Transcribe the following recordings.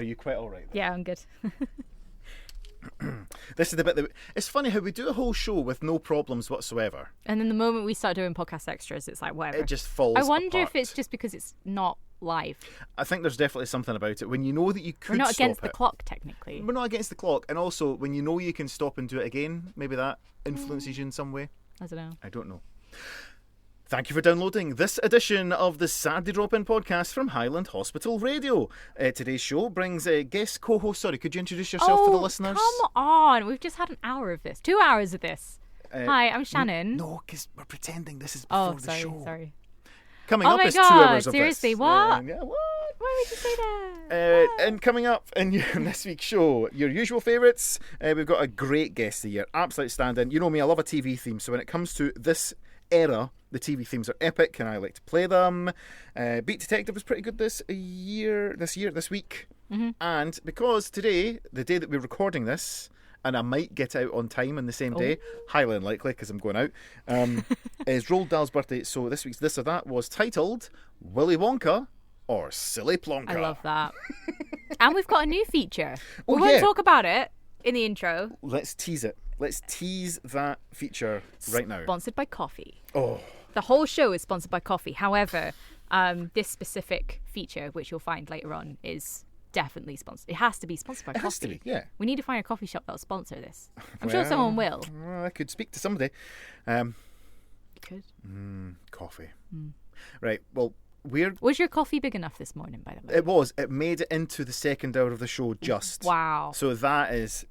Are you quite all right? Yeah, I'm good. This is the bit that... It's funny how we do a whole show with no problems whatsoever. And then the moment we start doing podcast extras, it's like, whatever. It just falls I wonder apart. if it's just because it's not live. I think there's definitely something about it. When you know that you could We're not stop against the it. clock, technically. We're not against the clock. And also, when you know you can stop and do it again, maybe that influences you in some way. I don't know. I don't know. Thank you for downloading this edition of the Saturday Drop-In podcast from Highland Hospital Radio. Today's show brings a guest co-host. Sorry, could you introduce yourself to the listeners? Come on. We've just had an hour of this. 2 hours of this. Hi, I'm Shannon. No, because we're pretending this is before the show. Sorry. Coming Oh up my is God, 2 hours of seriously, this. what? Yeah, what? Why would you say that? And coming up in this week's show, your usual favourites, we've got a great guest of the year, absolute stand-in. You know me, I love a TV theme, so when it comes to this era, the TV themes are epic, and I like to play them. Beat Detective was pretty good this week. Mm-hmm. And because today, the day that we're recording this, and I might get out on time on the same day, highly unlikely because I'm going out, is Roald Dahl's birthday. So this week's This or That was titled Willy Wonka or Silly Plonka. I love that. And we've got a new feature. We won't talk about it in the intro. Let's tease it. Let's tease that feature right now. Sponsored by coffee. Oh. The whole show is sponsored by coffee. However, this specific feature, which you'll find later on, is definitely sponsored. It has to be sponsored by coffee. It has to be, yeah. We need to find a coffee shop that'll sponsor this. I'm sure someone will. I could speak to somebody. You could. Coffee. Right, well, Was your coffee big enough this morning, by the way? It was. It made it into the second hour of the show just. Wow. So that is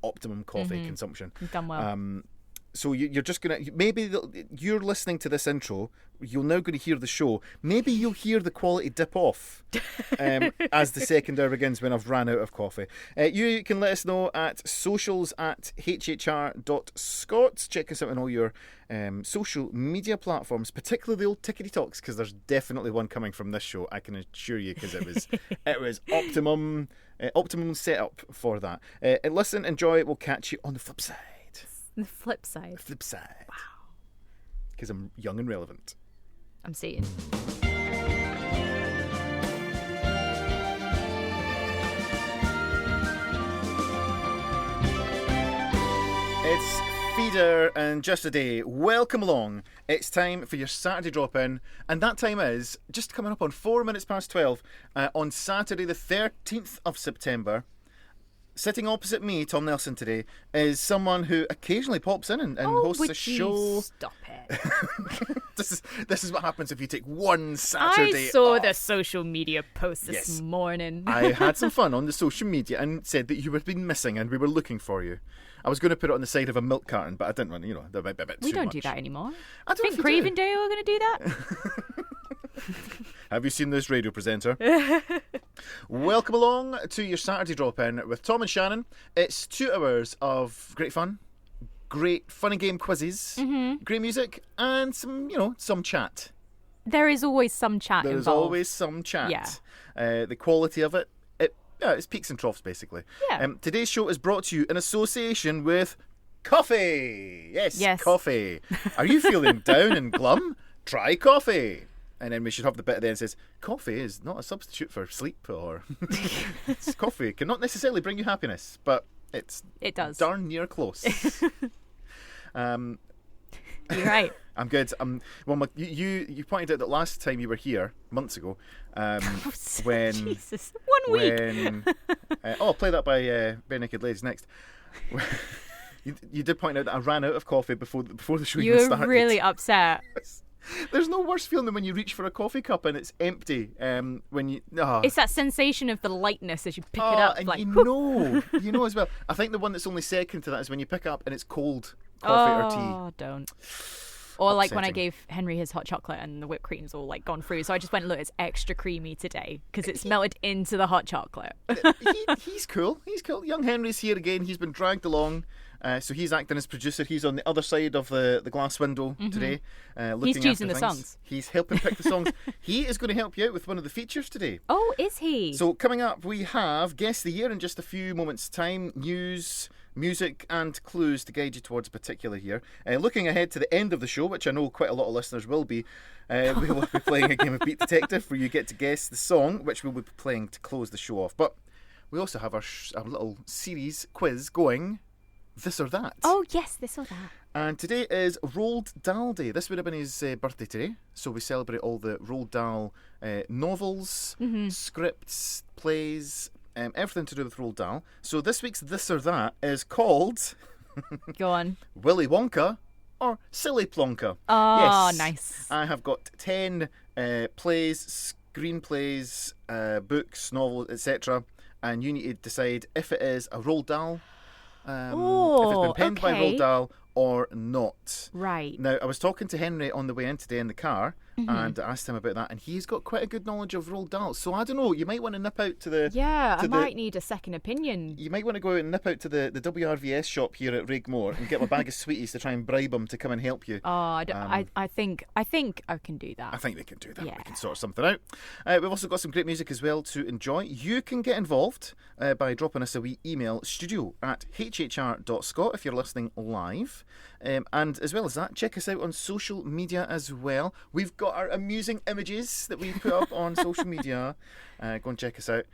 optimum coffee consumption. You've done well. So you're just going to... Maybe you're listening to this intro. You're now going to hear the show. Maybe you'll hear the quality dip off as the second hour begins when I've ran out of coffee. You can let us know at socials@hhr.scots. Check us out on all your social media platforms, particularly the old Tickety Talks, because there's definitely one coming from this show, I can assure you, because it was optimum setup for that. Listen, enjoy. We'll catch you on the flip side. The flip side. Flip side. Wow. Because I'm young and relevant. I'm seeing. It's Feeder and Just a Day. Welcome along. It's time for your Saturday drop-in, and that time is just coming up on 4 minutes past 12 on Saturday the 13th of September. Sitting opposite me, Tom Nelson, today, is someone who occasionally pops in and hosts a show. Stop it. This is what happens if you take one Saturday I saw off. the social media post this morning. I had some fun on the social media and said that you had been missing and we were looking for you. I was going to put it on the side of a milk carton, but I didn't want to, that might be a bit too much. We don't do that anymore. I don't think Craven Day we're going to do that. Have you seen this radio presenter? Welcome along to your Saturday drop-in with Tom and Shannon. It's 2 hours of great fun, great fun and game quizzes, great music, and some chat. There is always some chat There's involved. always some chat. Yeah. The quality of it, it's peaks and troughs, basically. Yeah. Today's show is brought to you in association with coffee. Yes. Coffee. Are you feeling down and glum? Try coffee. And then we should have the bit at the end that says, coffee is not a substitute for sleep, or coffee cannot necessarily bring you happiness, but it does. Darn near close. You're right. I'm good. You pointed out that last time you were here, months ago, when... Jesus, 1 week. I'll play that by Bare Naked Ladies next. You did point out that I ran out of coffee before the show even started. You were really upset. There's no worse feeling than when you reach for a coffee cup and it's empty. It's that sensation of the lightness as you pick it up. And like, you know as well. I think the one that's only second to that is when you pick up and it's cold coffee or tea. Oh, don't. Or like when I Upsetting. gave Henry his hot chocolate and the whipped cream's all like gone through. So I just went, look, it's extra creamy today because it's melted into the hot chocolate. He's cool. Young Henry's here again. He's been dragged along. So he's acting as producer. He's on the other side of the glass window today. Looking He's choosing after the things. songs. He's helping pick the songs. He is going to help you out with one of the features today. Oh, is he? So coming up, we have Guess the Year in just a few moments' time. News, music and clues to guide you towards a particular year. Looking ahead to the end of the show, which I know quite a lot of listeners will be, we will be playing a game of Beat Detective where you get to guess the song, which we'll be playing to close the show off. But we also have our little series quiz going, This or That. Oh, yes, this or that. And today is Roald Dahl Day. This would have been his birthday today. So we celebrate all the Roald Dahl novels, scripts, plays, everything to do with Roald Dahl. So this week's This or That is called... Go on. Willy Wonka or Silly Plonka. Oh, yes. nice. I have got 10 plays, screenplays, books, novels, etc. And you need to decide if it is a Roald Dahl, if it's been penned by Roald Dahl or not. Right. Now, I was talking to Henry on the way in today in the car and asked him about that, and he's got quite a good knowledge of Roald Dahl. So I don't know, you might want to nip out to the... Yeah, I might need a second opinion. You might want to go out and nip out to the WRVS shop here at Rigmore and get a bag of sweeties to try and bribe him to come and help you. Oh, I think I can do that. I think we can do that. Yeah. We can sort something out. We've also got some great music as well to enjoy. You can get involved by dropping us a wee email, studio@hhr.scot if you're listening live. And as well as that, check us out on social media as well. We've got our amusing images that we put up on social media. Go and check us out.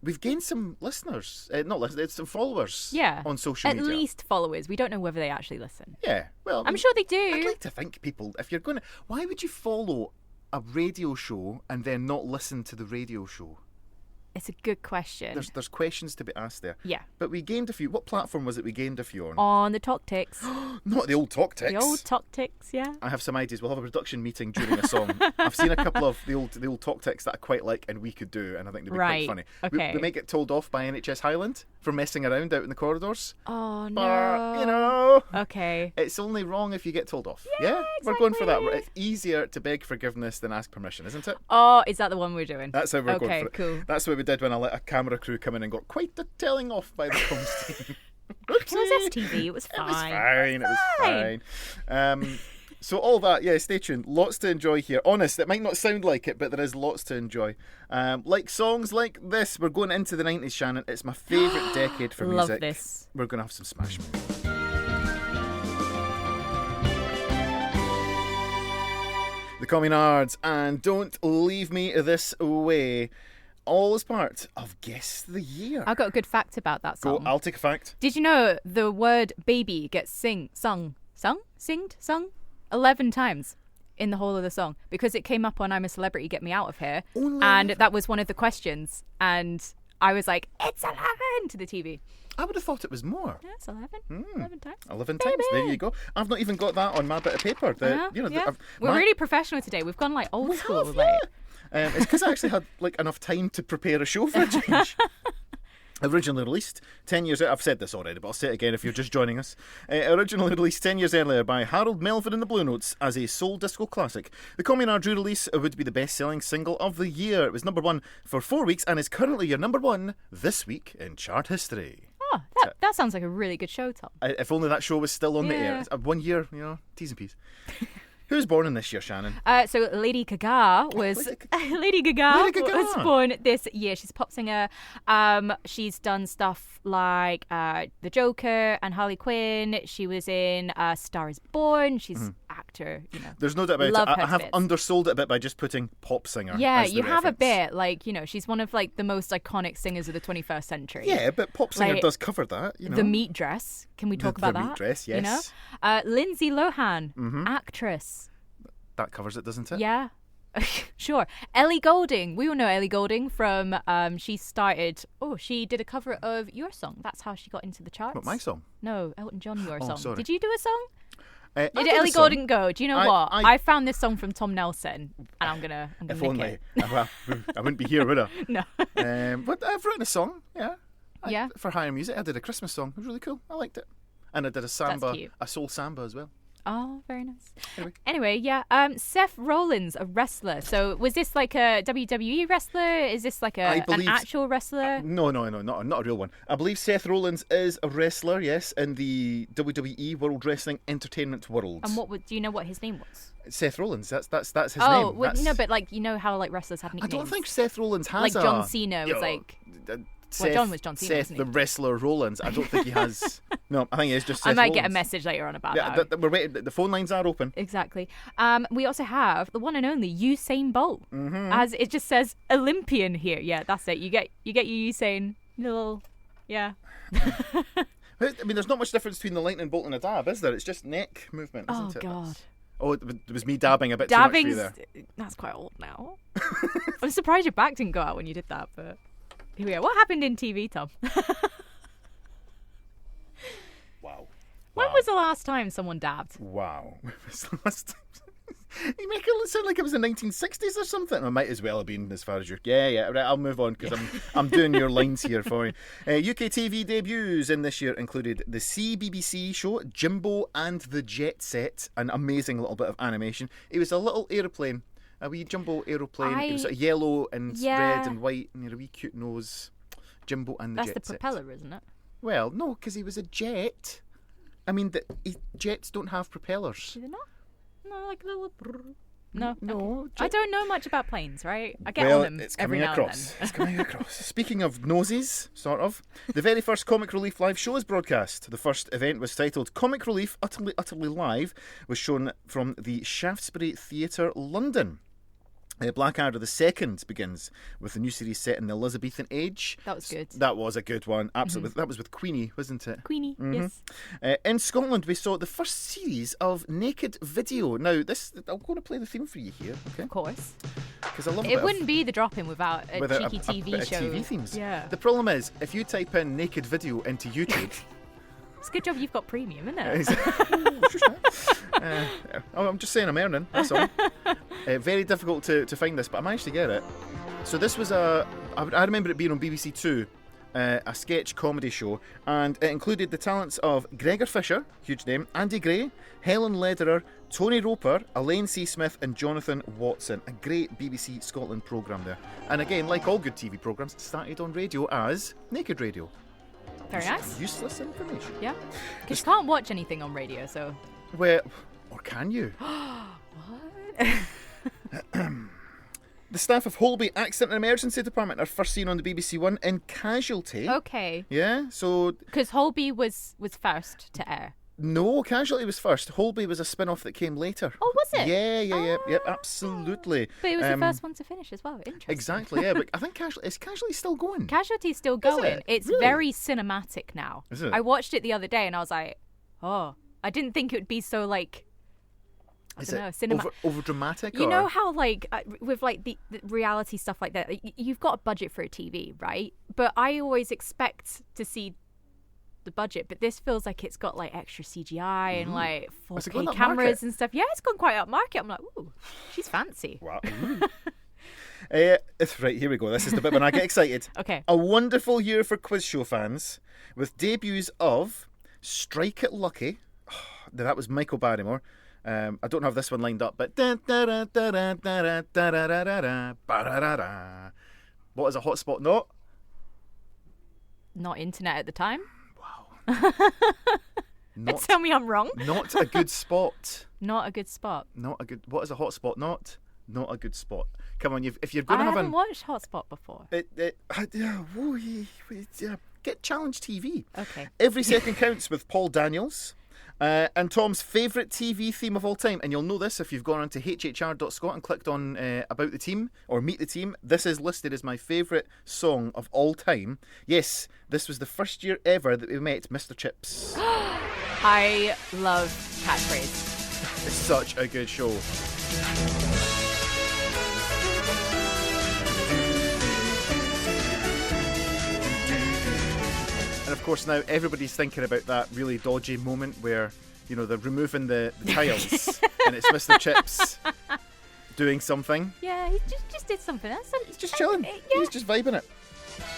We've gained some listeners, not listeners, some followers on social media. At least followers. We don't know whether they actually listen. Yeah, well... I'm sure they do. I'd like to think people, if you're going to... Why would you follow a radio show and then not listen to the radio show? It's a good question. There's questions to be asked there. Yeah. But we gained a few. What platform was it we gained a few on? On the Talk Ticks. Not the old Talk Ticks. The old Talk Ticks, yeah. I have some ideas. We'll have a production meeting during a song. I've seen a couple of the old Talk Ticks that I quite like and we could do, and I think they'd be quite funny. Okay. We might get told off by NHS Highland for messing around out in the corridors. Oh, no. But, you know... Okay. It's only wrong if you get told off. Yeah, We're going for that. exactly. It's easier to beg forgiveness than ask permission, isn't it? Oh, is that the one we're doing? That's how we're going for it. Okay, cool. That's what we did when I let a camera crew come in and got quite the telling off by the comms team. It was STV. It was fine. It was fine. So all that, yeah, stay tuned. Lots to enjoy here. Honest, it might not sound like it, but there is lots to enjoy. Like songs like this. We're going into the 90s, Shannon. It's my favourite decade for music. Love this. We're going to have some smash music. The Communards and Don't Leave Me This Way. All as part of Guess the Year. I've got a good fact about that song. Go, I'll take a fact. Did you know the word baby gets sung 11 times in the whole of the song? Because it came up on I'm a Celebrity, Get Me Out of Here. And that was one of the questions. And I was like, it's 11 to the TV. I would have thought it was more. Yeah, it's 11. 11 times. 11 times. There you go. I've not even got that on my bit of paper. We're really professional today. We've gone like old school. Have, like. It's because I actually had like enough time to prepare a show for a change. Originally released 10 years... I've said this already, but I'll say it again if you're just joining us. Originally released 10 years earlier by Harold Melvin and the Blue Notes as a soul disco classic. The Communard re-release would be the best-selling single of the year. It was number one for 4 weeks and is currently your number one this week in chart history. Oh, that sounds like a really good show, Tom. If only that show was still on the air. It's 1 year, T's and P's. Who's born in this year, Shannon? So Lady Gaga was was born this year. She's a pop singer. She's done stuff like The Joker and Harley Quinn. She was in Star Is Born. She's actor. There's no doubt about it. I have undersold it a bit by just putting pop singer. Yeah, as the you have a reference. bit like she's one of like the most iconic singers of the 21st century. Yeah, but pop singer does cover that. The meat dress. Can we talk about that? The meat dress, yes. Lindsay Lohan, actress. That covers it, doesn't it? Yeah. Sure. Ellie Goulding. We all know Ellie Goulding from she did a cover of your song. That's how she got into the charts. What, my song? No, Elton John, your song. Sorry. Did you do a song? Did Ellie Goulding go? Do you know what? I found this song from Tom Nelson and I'm gonna if nick only. it. Well, I wouldn't be here, would I? No. But I've written a song, yeah. For Higher Music. I did a Christmas song. It was really cool. I liked it. And I did a samba, That's cute. a soul samba as well. Oh, very nice. Anyway, yeah. Seth Rollins, a wrestler. So was this like a WWE wrestler? Is this like an actual wrestler? No, not a real one. I believe Seth Rollins is a wrestler, yes, in the WWE World Wrestling Entertainment world. And do you know what his name was? Seth Rollins. That's his name. Oh, well, no, but like how like wrestlers have nicknames. I don't think Seth Rollins has like John Cena was like. John was John Cena, Seth the wrestler Rollins. I don't think he has. No, I think it's just Seth I might Rollins. get a message later on about that. We're waiting. The phone lines are open. Exactly. We also have the one and only Usain Bolt, as it just says Olympian here. Yeah, that's it. You get your Usain Little, yeah. I mean, there's not much difference between the lightning bolt and a dab, is there? It's just neck movement, isn't it? God. Oh, it was me dabbing a bit too much for you there. That's quite old now. I'm surprised your back didn't go out when you did that, but here we are. What happened in TV, Tom? Wow. When was the last time someone dabbed? Wow. When was the last time? You make it sound like it was the 1960s or something. It might as well have been as far as you're... Yeah, right, I'll move on because I'm doing your lines here for you. UK TV debuts in this year included the CBBC show Jimbo and the Jet Set, an amazing little bit of animation. It was a little aeroplane, a wee jumbo aeroplane. It was sort of yellow and red and white, and he had a wee cute nose. Jimbo and the Jet Set. That's the propeller, isn't it? Well, no, because he was a jet. I mean, jets don't have propellers. Do they not? No, like a little... No. No. Okay. I don't know much about planes, right? I get on them every now and then. It's coming across. Speaking of noses, sort of, the very first Comic Relief live show is broadcast. The first event was titled Comic Relief Utterly Live, was shown from the Shaftesbury Theatre, London. Blackadder the Second begins with a new series set in the Elizabethan age. That was good. That was a good one, absolutely. That was with Queenie, wasn't it? Queenie, yes. In Scotland, we saw the first series of naked video. Now, I'm going to play the theme for you here, okay? Of course. Because I love it. Wouldn't be the drop-in without a cheeky TV show. TV themes. Yeah. The problem is, if you type in naked video into YouTube. It's a good job you've got premium, isn't it? I'm just saying I'm earning, that's all. Very difficult to find this, but I managed to get it. So this was I remember it being on BBC Two, a sketch comedy show, and it included the talents of Gregor Fisher, huge name, Andy Gray, Helen Lederer, Tony Roper, Elaine C. Smith and Jonathan Watson. A great BBC Scotland programme there. And again, like all good TV programmes, it started on radio as Naked Radio. Very nice. Useless information. Yeah. Because you can't watch anything on radio, so... Well, or can you? What? The staff of Holby Accident and Emergency Department are first seen on the BBC One in Casualty. Okay. Yeah, so... Because Holby was first to air. No, Casualty was first. Holby was a spin-off that came later. Oh, was it? Yeah, absolutely. But it was the first one to finish as well. Interesting. Exactly, yeah. But I think Casualty still going? Casualty's still going. It's really? Very cinematic now. Is it? I watched it the other day and I was like, oh, I didn't think it would be so like... over dramatic? You know how with the reality stuff like that, you've got a budget for a TV, right? But I always expect to see the budget, but this feels like it's got like extra CGI and like 4K cameras and stuff. Yeah, it's gone quite up market. I'm like, ooh, she's fancy. Wow. Right, here we go. This is the bit when I get excited. Okay. A wonderful year for quiz show fans with debuts of Strike It Lucky. That was Michael Barrymore. I don't have this one lined up, but what is a hotspot not? Not internet at the time. Wow. Tell me I'm wrong. Not a good spot. Not a good spot. What is a hotspot not? Not a good spot. Come on, if you're going to have... I haven't watched Hotspot before. Get Challenge TV. Okay. Every Second Counts with Paul Daniels. And Tom's favourite TV theme of all time. And you'll know this if you've gone onto hhr.scot and clicked on About the Team or Meet the Team. This is listed as my favourite song of all time. Yes, this was the first year ever that we met Mr. Chips. I love Catchphrase. It's such a good show. And of course now everybody's thinking about that really dodgy moment where, you know, they're removing the tiles and it's Mr. Chips doing something. Yeah, he just did something else. He's just chilling. Yeah. He's just vibing it.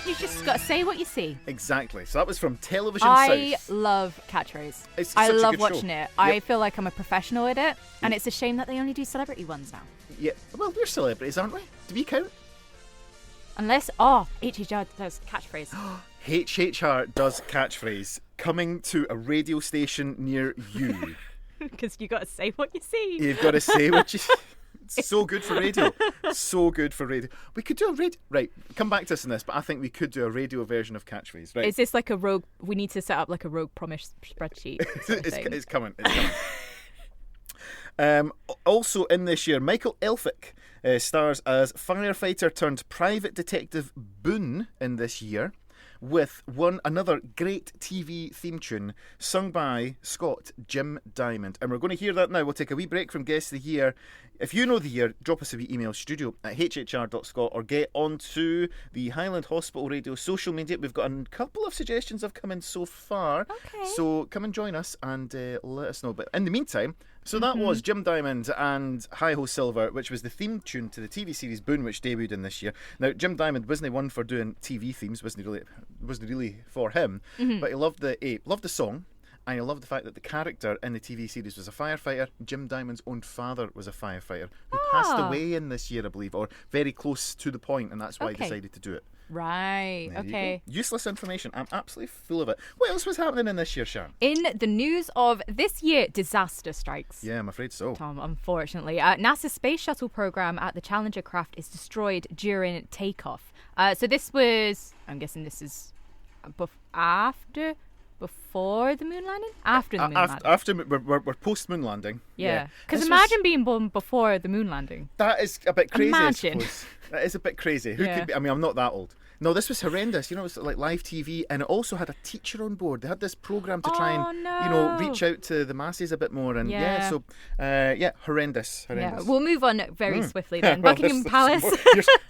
You just got to say what you see. Exactly. So that was from Television I South. love Catchphrase. I love watching it. Yep. I feel like I'm a professional at it, and it's a shame that they only do celebrity ones now. Yeah. Well, we're celebrities, aren't we? Do we count? Unless, HHR does Catchphrase. HHR does Catchphrase. Coming to a radio station near you. Because you got to say what you see. You've got to say what you see. It's so good for radio. So good for radio. We could do a radio... Right, come back to us on this, but I think we could do a radio version of Catchphrase. Right. Is this like a rogue... We need to set up like a rogue promise spreadsheet. It's coming. Also in this year, Michael Elphick stars as firefighter turned private detective Boone in this year, with another great TV theme tune sung by Scott Jim Diamond. And we're going to hear that now. We'll take a wee break from Guess the Year. If you know the year, drop us a wee email, studio@hhr.scot, or get onto the Highland Hospital Radio social media. We've got a couple of suggestions have come in so far. Okay. So come and join us and let us know. But in the meantime, so that was Jim Diamond and Hi Ho Silver, which was the theme tune to the TV series Boone, which debuted in this year. Now, Jim Diamond wasn't one for doing TV themes, wasn't really for him, but he loved the song. And I love the fact that the character in the TV series was a firefighter. Jim Diamond's own father was a firefighter who passed away in this year, I believe, or very close to the point, and that's why he decided to do it. Right, okay. Useless information. I'm absolutely full of it. What else was happening in this year, Shan? In the news of this year, disaster strikes. Yeah, I'm afraid so. Tom, unfortunately. NASA's space shuttle program at the Challenger craft is destroyed during takeoff. So this was, I'm guessing this is before the moon landing? After the moon landing. We're post-moon landing. Yeah. Because imagine being born before the moon landing. That is a bit crazy, Imagine. I suppose. That is a bit crazy. Who could be? I mean, I'm not that old. No, this was horrendous. You know, it was like live TV, and it also had a teacher on board. They had this program to try and, reach out to the masses a bit more. And horrendous. Yeah, we'll move on very swiftly then. Buckingham Palace.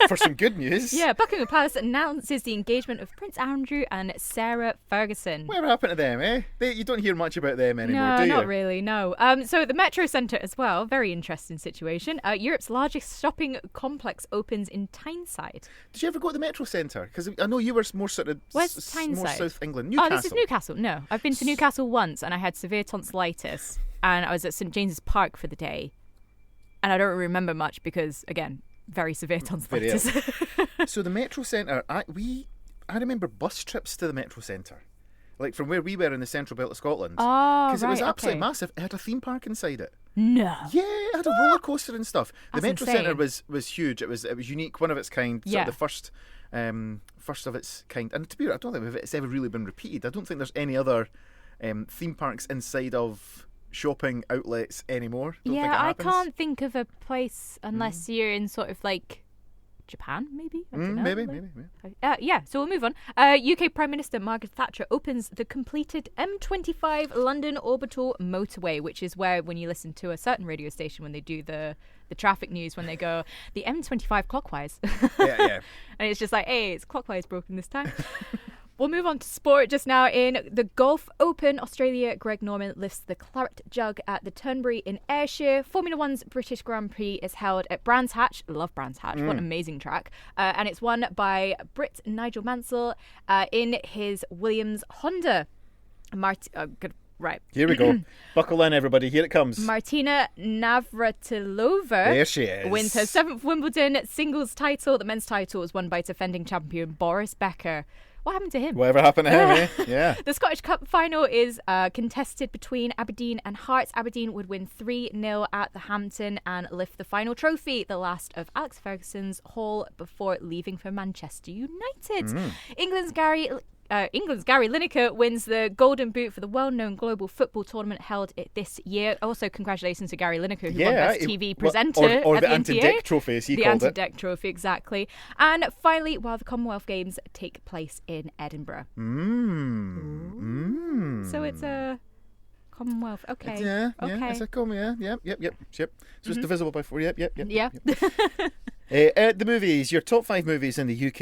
For some good news. Yeah, Buckingham Palace announces the engagement of Prince Andrew and Sarah Ferguson. Whatever happened to them, eh? You don't hear much about them anymore, do you? No, not really, no. So the Metro Centre as well, very interesting situation. Europe's largest shopping complex opens in Tyneside. Did you ever go to the Metro Centre? Because I know you were more sort of Where's more Tyneside? South England. Newcastle. Oh, this is Newcastle. No, I've been to Newcastle once, and I had severe tonsillitis, and I was at St James's Park for the day, and I don't remember much because, again, very severe tonsillitis. So the Metro Centre, I remember bus trips to the Metro Centre, like from where we were in the central belt of Scotland. Oh, because it was absolutely massive. It had a theme park inside it. No. Yeah, it had a roller coaster and stuff. That's the Metro insane. Centre was huge. It was unique, one of its kind. Sort of the first of its kind. And to be honest, I don't think it's ever really been repeated. I don't think there's any other theme parks inside of shopping outlets anymore. I can't think of a place unless you're in sort of like Japan, maybe? I don't know. Maybe. So we'll move on. UK Prime Minister Margaret Thatcher opens the completed M25 London Orbital Motorway, which is where, when you listen to a certain radio station, when they do the traffic news, when they go, the M25 clockwise. Yeah. And it's just like, hey, it's clockwise broken this time. We'll move on to sport just now. In the Golf Open, Australia, Greg Norman lifts the claret jug at the Turnberry in Ayrshire. Formula One's British Grand Prix is held at Brands Hatch. Love Brands Hatch. What an amazing track. And it's won by Brit Nigel Mansell in his Williams Honda. Right. Here we go. Buckle in, everybody. Here it comes. Martina Navratilova there she is. Wins her 7th Wimbledon singles title. The men's title was won by defending champion Boris Becker. What happened to him? Whatever happened to him, eh? Yeah. The Scottish Cup final is contested between Aberdeen and Hearts. Aberdeen would win 3-0 at the Hampton and lift the final trophy, the last of Alex Ferguson's haul before leaving for Manchester United. England's Gary Lineker wins the Golden Boot for the well-known global football tournament held this year. Also, congratulations to Gary Lineker, who won Best TV Presenter or at the the Anti-Deck Trophy, as he the called it. Anti-Deck Trophy, exactly. And finally, while the Commonwealth Games take place in Edinburgh. So it's a Commonwealth. Okay. Yeah. Okay. It's a Yep. So it's divisible by 4. Yep. Yeah. The movies, your top 5 movies in the UK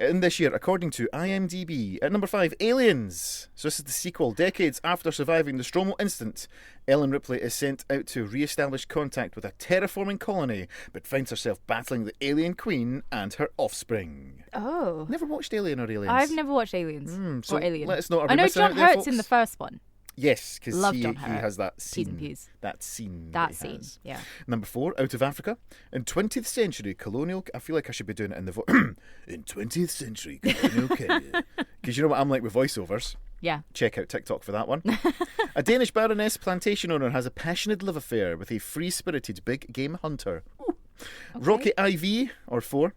in this year, according to IMDb. At number 5, Aliens. So this is the sequel. Decades after surviving the Stromal incident, Ellen Ripley is sent out to re-establish contact with a terraforming colony, but finds herself battling the alien queen and her offspring. Oh. Never watched Alien or Aliens? I've never watched Aliens. So or Alien. Let us know. I know John Hurt's in the first one. Yes, because he John Hurt. has that scene. P's and P's. That scene. That scene, yeah. Number 4, Out of Africa. In 20th century colonial... I feel like I should be doing it in the... in 20th century colonial Kenya. Because you know what I'm like with voiceovers. Yeah. Check out TikTok for that one. A Danish baroness plantation owner has a passionate love affair with a free-spirited big game hunter. Ooh. Okay. Rocky IV, or 4...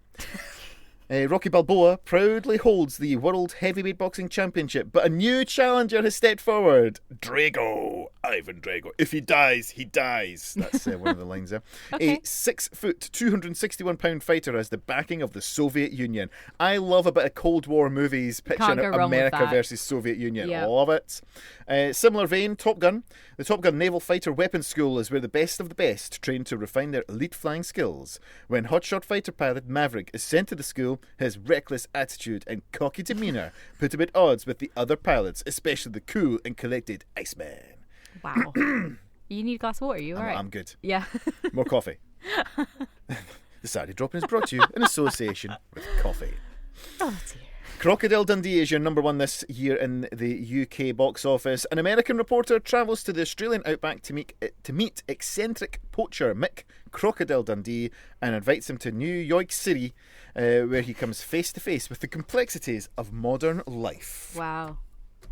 Rocky Balboa proudly holds the World Heavyweight Boxing Championship, but a new challenger has stepped forward. Drago Ivan Drago. If he dies, he dies. That's one of the lines there. Okay. A 6 foot, 261-pound fighter has the backing of the Soviet Union. I love a bit of Cold War movies picturing Can't go wrong with America that. versus Soviet Union. Yeah. Love it. Similar vein, Top Gun. The Top Gun Naval Fighter Weapons School is where the best of the best train to refine their elite flying skills. When hotshot fighter pilot Maverick is sent to the school, his reckless attitude and cocky demeanour put him at odds with the other pilots, especially the cool and collected Iceman. Wow. You need a glass of water, you alright? I'm good. Yeah. More coffee. The Saturday Drop-In is brought to you in association with coffee. Oh dear. Crocodile Dundee is your number one this year in the UK box office. An American reporter travels to the Australian outback to meet eccentric poacher Mick Crocodile Dundee and invites him to New York City, where he comes face to face with the complexities of modern life. Wow.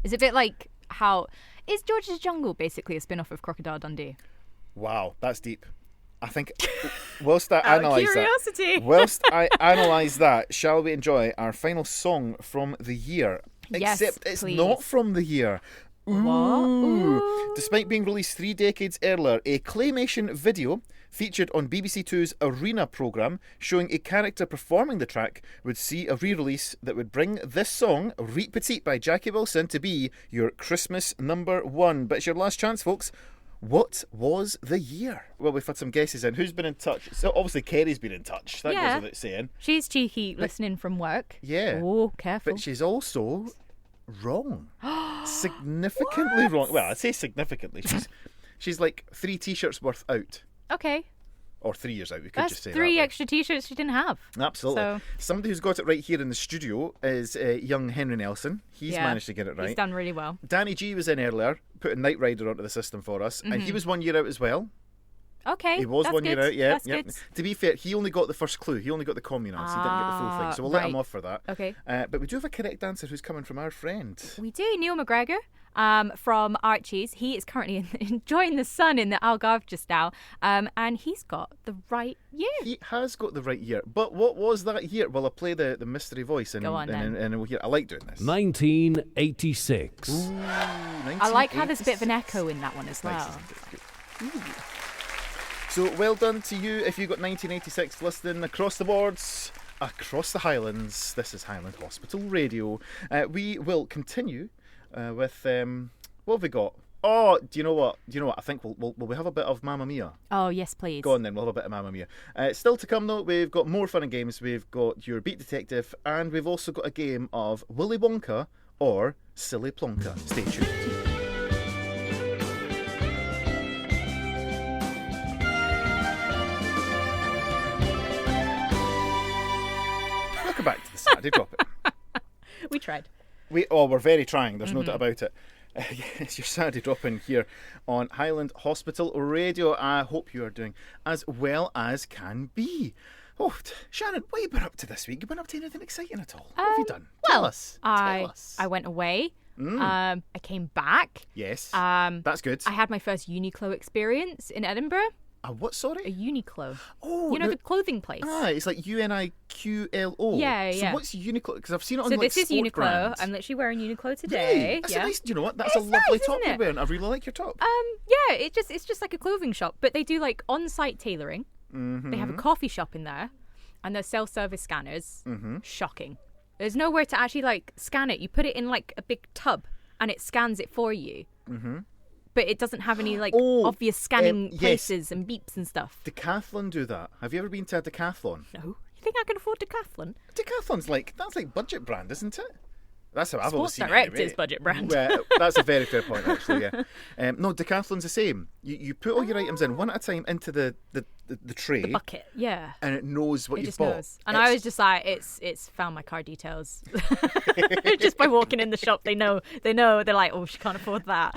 Is it a bit like how... Is George's Jungle basically a spin-off of Crocodile Dundee? Wow, that's deep. I think whilst I Out of analyse curiosity. that, whilst I analyse that, shall we enjoy our final song from the year? Yes, Except it's please. not from the year. Ooh. What? Ooh. Despite being released 3 decades earlier, a claymation video featured on BBC Two's Arena programme showing a character performing the track would see a re-release that would bring this song, Reet Petite by Jackie Wilson, to be your Christmas number one. But it's your last chance, folks. What was the year? Well, we've had some guesses in. Who's been in touch? So obviously Kerry's been in touch. That Yeah. goes without saying. She's cheeky listening from work. Yeah. Oh, careful. But she's also wrong. Significantly wrong. Well, I'd say significantly. She's like 3 T-shirts worth out. Okay. Or 3 years out, we could That's just say 3 that. extra t-shirts she didn't have. Absolutely. So- Somebody who's got it right here in the studio is young Henry Nelson. He's Yeah. managed to get it right. He's done really well. Danny G was in earlier, putting Knight Rider onto the system for us, and he was 1 year out as well. Okay. He was that's 1 year good. out, yeah. That's yeah. good. To be fair, he only got the first clue. He only got the communards. He didn't get the full thing. So we'll let him right. off for that. Okay. But we do have a correct answer who's coming from our friend. We do. Neil McGregor from Archie's. He is currently enjoying the sun in the Algarve just now. And he's got the right year. He has got the right year. But what was that year? Well, I'll play the mystery voice and, Go on, and we'll hear. I like doing this. 1986. Ooh, I like how there's a bit of an echo in that one as well. So well done to you if you got 1986 listening across the boards, across the Highlands. This is Highland Hospital Radio. We will continue with what have we got? Oh, do you know what? I think we'll have a bit of Mamma Mia. Oh, yes, please. Go on then, we'll have a bit of Mamma Mia. Still to come though, we've got more fun and games. We've got your Beat Detective, and we've also got a game of Willy Wonka or Silly Plonka. Stay tuned. Welcome back to the Saturday Drop-In. We tried. We're very trying, there's no doubt about it. It's your Saturday Drop-In here on Highland Hospital Radio. I hope you are doing as well as can be. Oh, Shannon, what have you been up to this week? You been up to anything exciting at all? What have you done? Tell us. Tell us. I went away. I came back. Yes. Um, That's good. I had my first Uniqlo experience in Edinburgh. What, A sorry? Uniqlo. Oh, You know, no- the clothing place. it's like UNIQLO. Yeah, So yeah. what's Uniqlo? Because I've seen it on So like this is sport Uniqlo. brands. I'm literally wearing Uniqlo today. Really? That's yeah. a nice. You know what? That's a It's lovely nice, top isn't you're it? wearing. I really like your top. Yeah, it's just like a clothing shop, but they do like on-site tailoring. Mm-hmm. They have a coffee shop in there, and there's self-service scanners. Mm-hmm. Shocking. There's nowhere to actually like scan it. You put it in like a big tub, and it scans it for you. Mm-hmm. But it doesn't have any like obvious scanning yes. places and beeps and stuff. Decathlon do that. Have you ever been to a Decathlon? No, you think I can afford Decathlon? Decathlon's that's like budget brand, isn't it? That's how I've always Sports seen Direct it. Anyway. is budget brand. Well, that's a very fair point, actually. Yeah. No, Decathlon's the same. You put all your items in one at a time into the tray, The bucket, yeah. and it knows what It you've just bought. knows. And I was just like, it's found my car details. Just by walking in the shop, they know. They're like, oh, she can't afford that.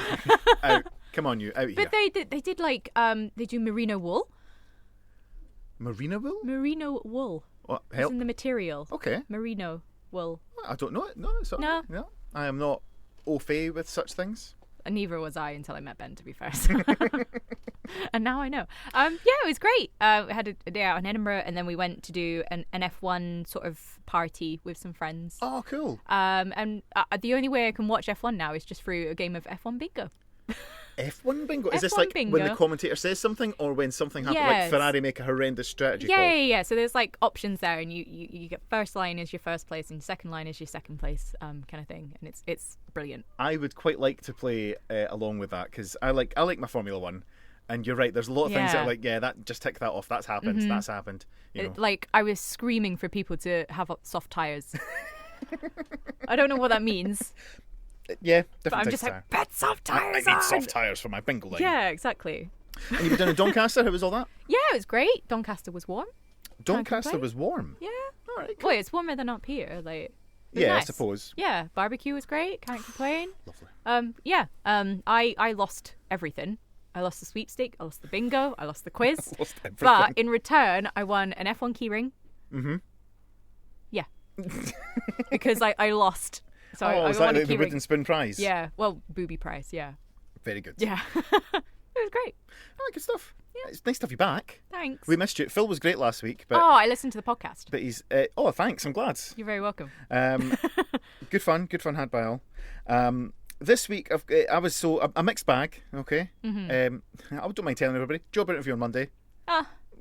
Out. Come on, you out here. But they did like they do merino wool. Merino wool? Merino wool. What? It's Help. in the material. Okay. Merino wool. I don't know it. No, it's all No. right. No. I am not au fait with such things. And neither was I until I met Ben, to be fair. So. And now I know. Yeah, it was great. We had a day out in Edinburgh, and then we went to do an F1 sort of party with some friends. Oh, cool. And the only way I can watch F1 now is just through a game of F1 bingo. F1 bingo? Is this F1 like bingo. when the commentator says something, or when something happens, like Yes. Ferrari make a horrendous strategy call? Yeah. So there's like options there, and you get first line is your first place, and second line is your second place, kind of thing, and it's brilliant. I would quite like to play along with that, because I like my Formula One, and you're right. There's a lot of things that are like, that just tick that off. That's happened. That's happened. You know. Like I was screaming for people to have soft tires. I don't know what that means. Yeah, But different I'm types just of like, tire. put soft I tires need on. soft tires for my bingo line. Yeah, exactly. And you were down in Doncaster. How was all that? Yeah, it was great. Doncaster was warm. Doncaster complain. was warm. Yeah. All right. Cool. Wait, it's warmer than up here. Like, it was Yeah, I nice. suppose. Yeah, barbecue was great. Can't complain. Lovely. I lost everything. I lost the sweepstake. I lost the bingo. I lost the quiz. Lost everything. But in return, I won an F1 keyring. Mm-hmm. Yeah. Because I lost. So I was won that a the keyring. wooden spoon prize? Yeah. Well, booby prize. Yeah. Very good. Yeah. It was great. Oh, good stuff. It's nice to have you back. Thanks. We missed you. Phil was great last week, but I listened to the podcast. but he's thanks. I'm glad. You're very welcome. Good fun had by all. This week I was a mixed bag. Okay. I don't mind telling everybody. Job interview on Monday.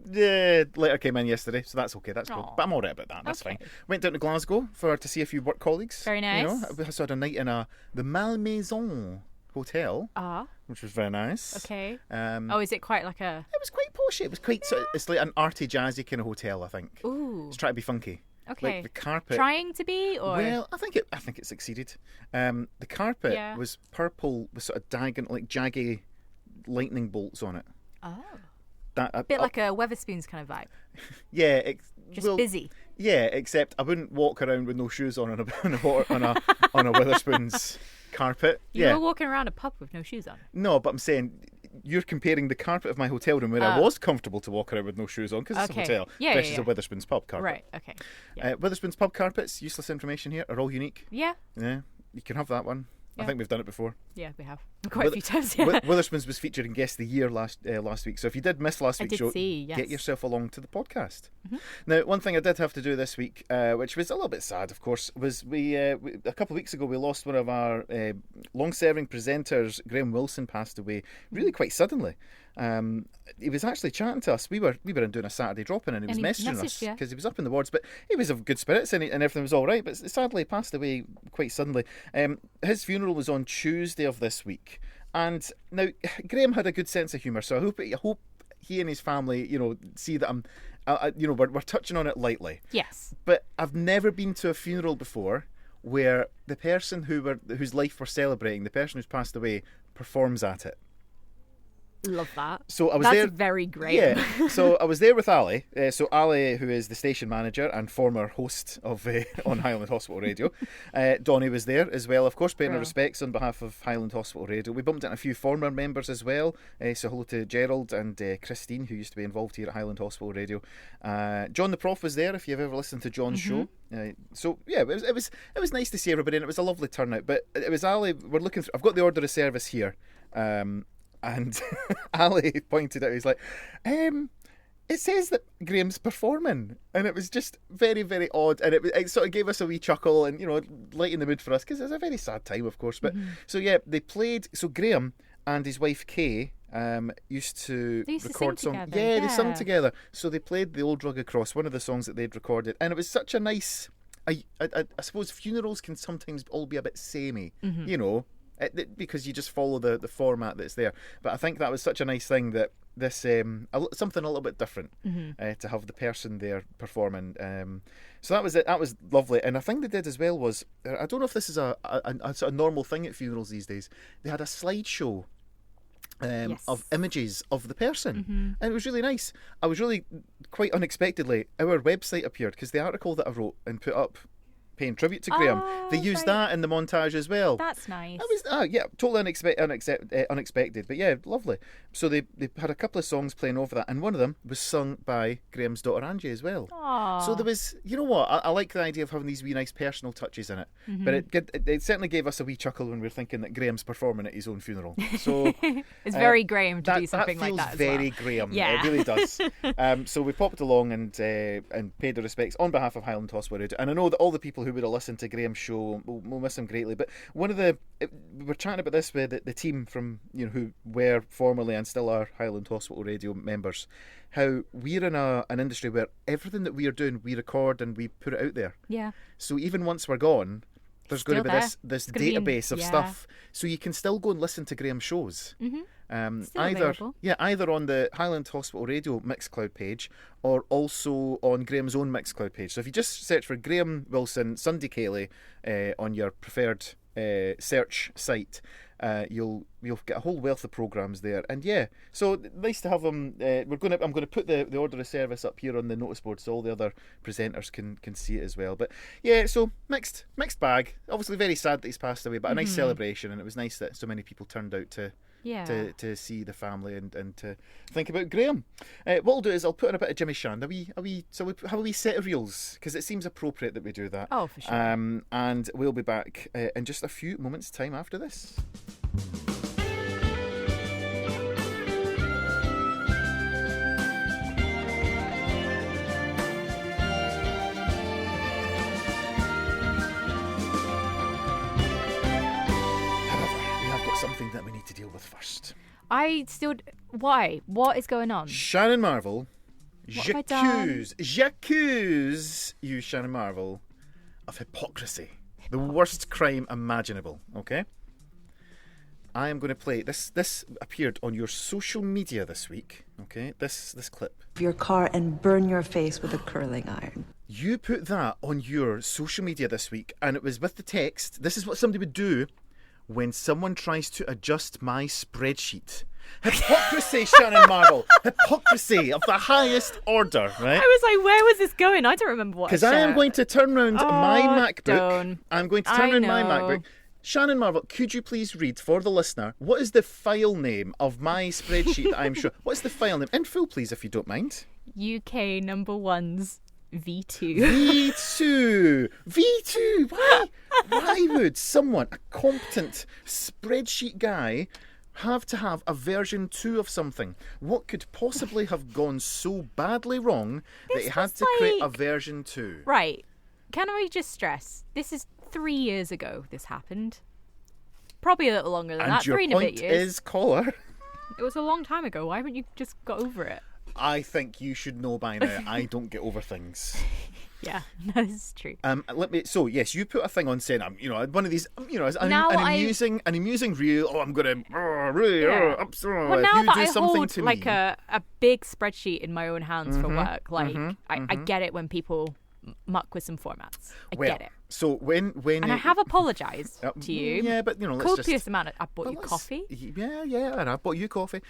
Yeah, letter came in yesterday, so that's okay. That's good. Aw. But I'm all right about that. That's Okay. fine. Went down to Glasgow to see a few work colleagues. Very You know, nice. I also had a night in the Malmaison hotel, Ah. which was very nice. Okay. It Is it quite like a? was quite posh. It was quite. It's like an arty jazzy kind of hotel. I think. Ooh. It's trying to be funky. Okay. Like the carpet. Trying to be, or Well, I think it succeeded. The carpet Yeah. was purple with sort of jaggy lightning bolts on it. oh, That a bit like a Weatherspoons kind of vibe. yeah, Just busy. Yeah, except I wouldn't walk around with no shoes on a Weatherspoons carpet. You Yeah, were walking around a pub with no shoes on. no, but I'm saying you're comparing the carpet of my hotel room where I was comfortable to walk around with no shoes on because it's Okay. a hotel Yeah, versus yeah. a Weatherspoons pub carpet. Right. Okay. Yeah. Weatherspoons pub carpets, useless information here, are all unique. Yeah. Yeah, you can have that one. I Yeah. think we've done it before. Yeah. We have quite a few times. Yeah. Witherspoons was featured in Guest of the Year last week. So if you did miss last I week's did show, see, yes. get yourself along to the podcast. Mm-hmm. Now, one thing I did have to do this week, which was a little bit sad, of course, was we a couple of weeks ago we lost one of our long-serving presenters. Graham Wilson passed away really quite suddenly. He was actually chatting to us. We were doing a Saturday drop-in, and he was And he messaging us messaged you. because he was up in the wards, but he was of good spirits and everything was all right. But sadly, he passed away quite suddenly. His funeral was on Tuesday of this week, and now Graham had a good sense of humour, so I hope he and his family, see that we're touching on it lightly. Yes. But I've never been to a funeral before where the person whose life we're celebrating, the person who's passed away, performs at it. Love that. So I was That's there. very great. Yeah. So I was there with Ali. So Ali, who is the station manager and former host of on Highland Hospital Radio. Donnie was there as well, of course, paying our Brilliant. respects on behalf of Highland Hospital Radio. We bumped into a few former members as well. So hello to Gerald and Christine, who used to be involved here at Highland Hospital Radio. John the Prof was there, if you've ever listened to John's show. So yeah, it was nice to see everybody, and it was a lovely turnout. But it was Ali. We're looking through. I've got the order of service here. And Ali pointed out, he's like, it says that Graham's performing, and it was just very, very odd, and it sort of gave us a wee chuckle and lighten the mood for us because it's a very sad time, of course. But so yeah, they played. So Graham and his wife Kay used to They used to record sing songs. together, Yeah, they sung yeah. together. So they played "The Old Drug Across," one of the songs that they'd recorded, and it was such a nice. I suppose funerals can sometimes all be a bit samey, because you just follow the format that's there. But I think that was such a nice thing that this something a little bit different to have the person there performing. So that was it. That was lovely. And a thing they did as well was, I don't know if this is a sort of normal thing at funerals these days. They had a slideshow Yes. of images of the person, and it was really nice. I was really quite unexpectedly, our website appeared because the article that I wrote and put up paying tribute to Graham, they used right. that in the montage as well. That's nice. That was totally unexpected, but yeah, lovely. So they had a couple of songs playing over that, and one of them was sung by Graham's daughter Angie as well. Aww. So there was, I like the idea of having these wee nice personal touches in it, but it certainly gave us a wee chuckle when we were thinking that Graham's performing at his own funeral. So It's very Graham to do something that feels like that. very as well. Graham. Yeah. It really does. So we popped along and paid our respects on behalf of Highland Hospital Radio, and I know that all the people who who would have listened to Graham's show, we'll miss him greatly. But we were chatting about this with the team from, who were formerly and still are Highland Hospital Radio members, how we're in an industry where everything that we are doing, we record and we put it out there. Yeah. So even once we're gone, there's going to be this database of stuff, so you can still go and listen to Graham's shows. Either on the Highland Hospital Radio Mixcloud page, or also on Graham's own Mixcloud page. So if you just search for Graham Wilson Sunday Cayley on your preferred search site, you'll get a whole wealth of programs there. And so nice to have them. I'm going to put the order of service up here on the notice board so all the other presenters can see it as well. But so mixed bag. Obviously very sad that he's passed away, but a nice celebration, and it was nice that so many people turned out to see the family and to think about Graham. What I'll do is I'll put in a bit of Jimmy Shand. Have a wee set of reels, because it seems appropriate that we do that. Oh, for sure. And we'll be back in just a few moments' time after this. Something that we need to deal with first. Why? What is going on? Shannon Marvell, j'accuse you, Shannon Marvell, of hypocrisy. The worst crime imaginable, okay? I am going to play this appeared on your social media this week, okay? This clip. Your car and burn your face with a curling iron. You put that on your social media this week, and it was with the text, this is what somebody would do when someone tries to adjust my spreadsheet. Hypocrisy, Shannon Marvell. Hypocrisy of the highest order, right? I was like, where was this going? I don't remember what. Because I am going to turn around my MacBook. Don't. I'm going to turn around my MacBook. Shannon Marvell, could you please read for the listener, what is the file name of my spreadsheet that I'm sure... What's the file name? In full, please, if you don't mind. UK number one's V2. V2. Why would someone, a competent spreadsheet guy, have to have a version 2 of something? What could possibly have gone so badly wrong that he had to create a version 2? Right. Can I just stress, this is 3 years ago this happened. Probably a little longer than that. 3 and a bit years. And your point is, caller, it was a long time ago. Why haven't you just got over it? I think you should know by now. I don't get over things. Yeah, that is true. So yes, you put a thing on saying, one of these, an amusing reel. Oh, I'm gonna really. Well, now that I hold to like me. a big spreadsheet in my own hands for work, I get it when people muck with some formats. I get it. So when and I have apologised to you. Yeah, but let's copious amount. I bought you coffee. Yeah, and I bought you coffee.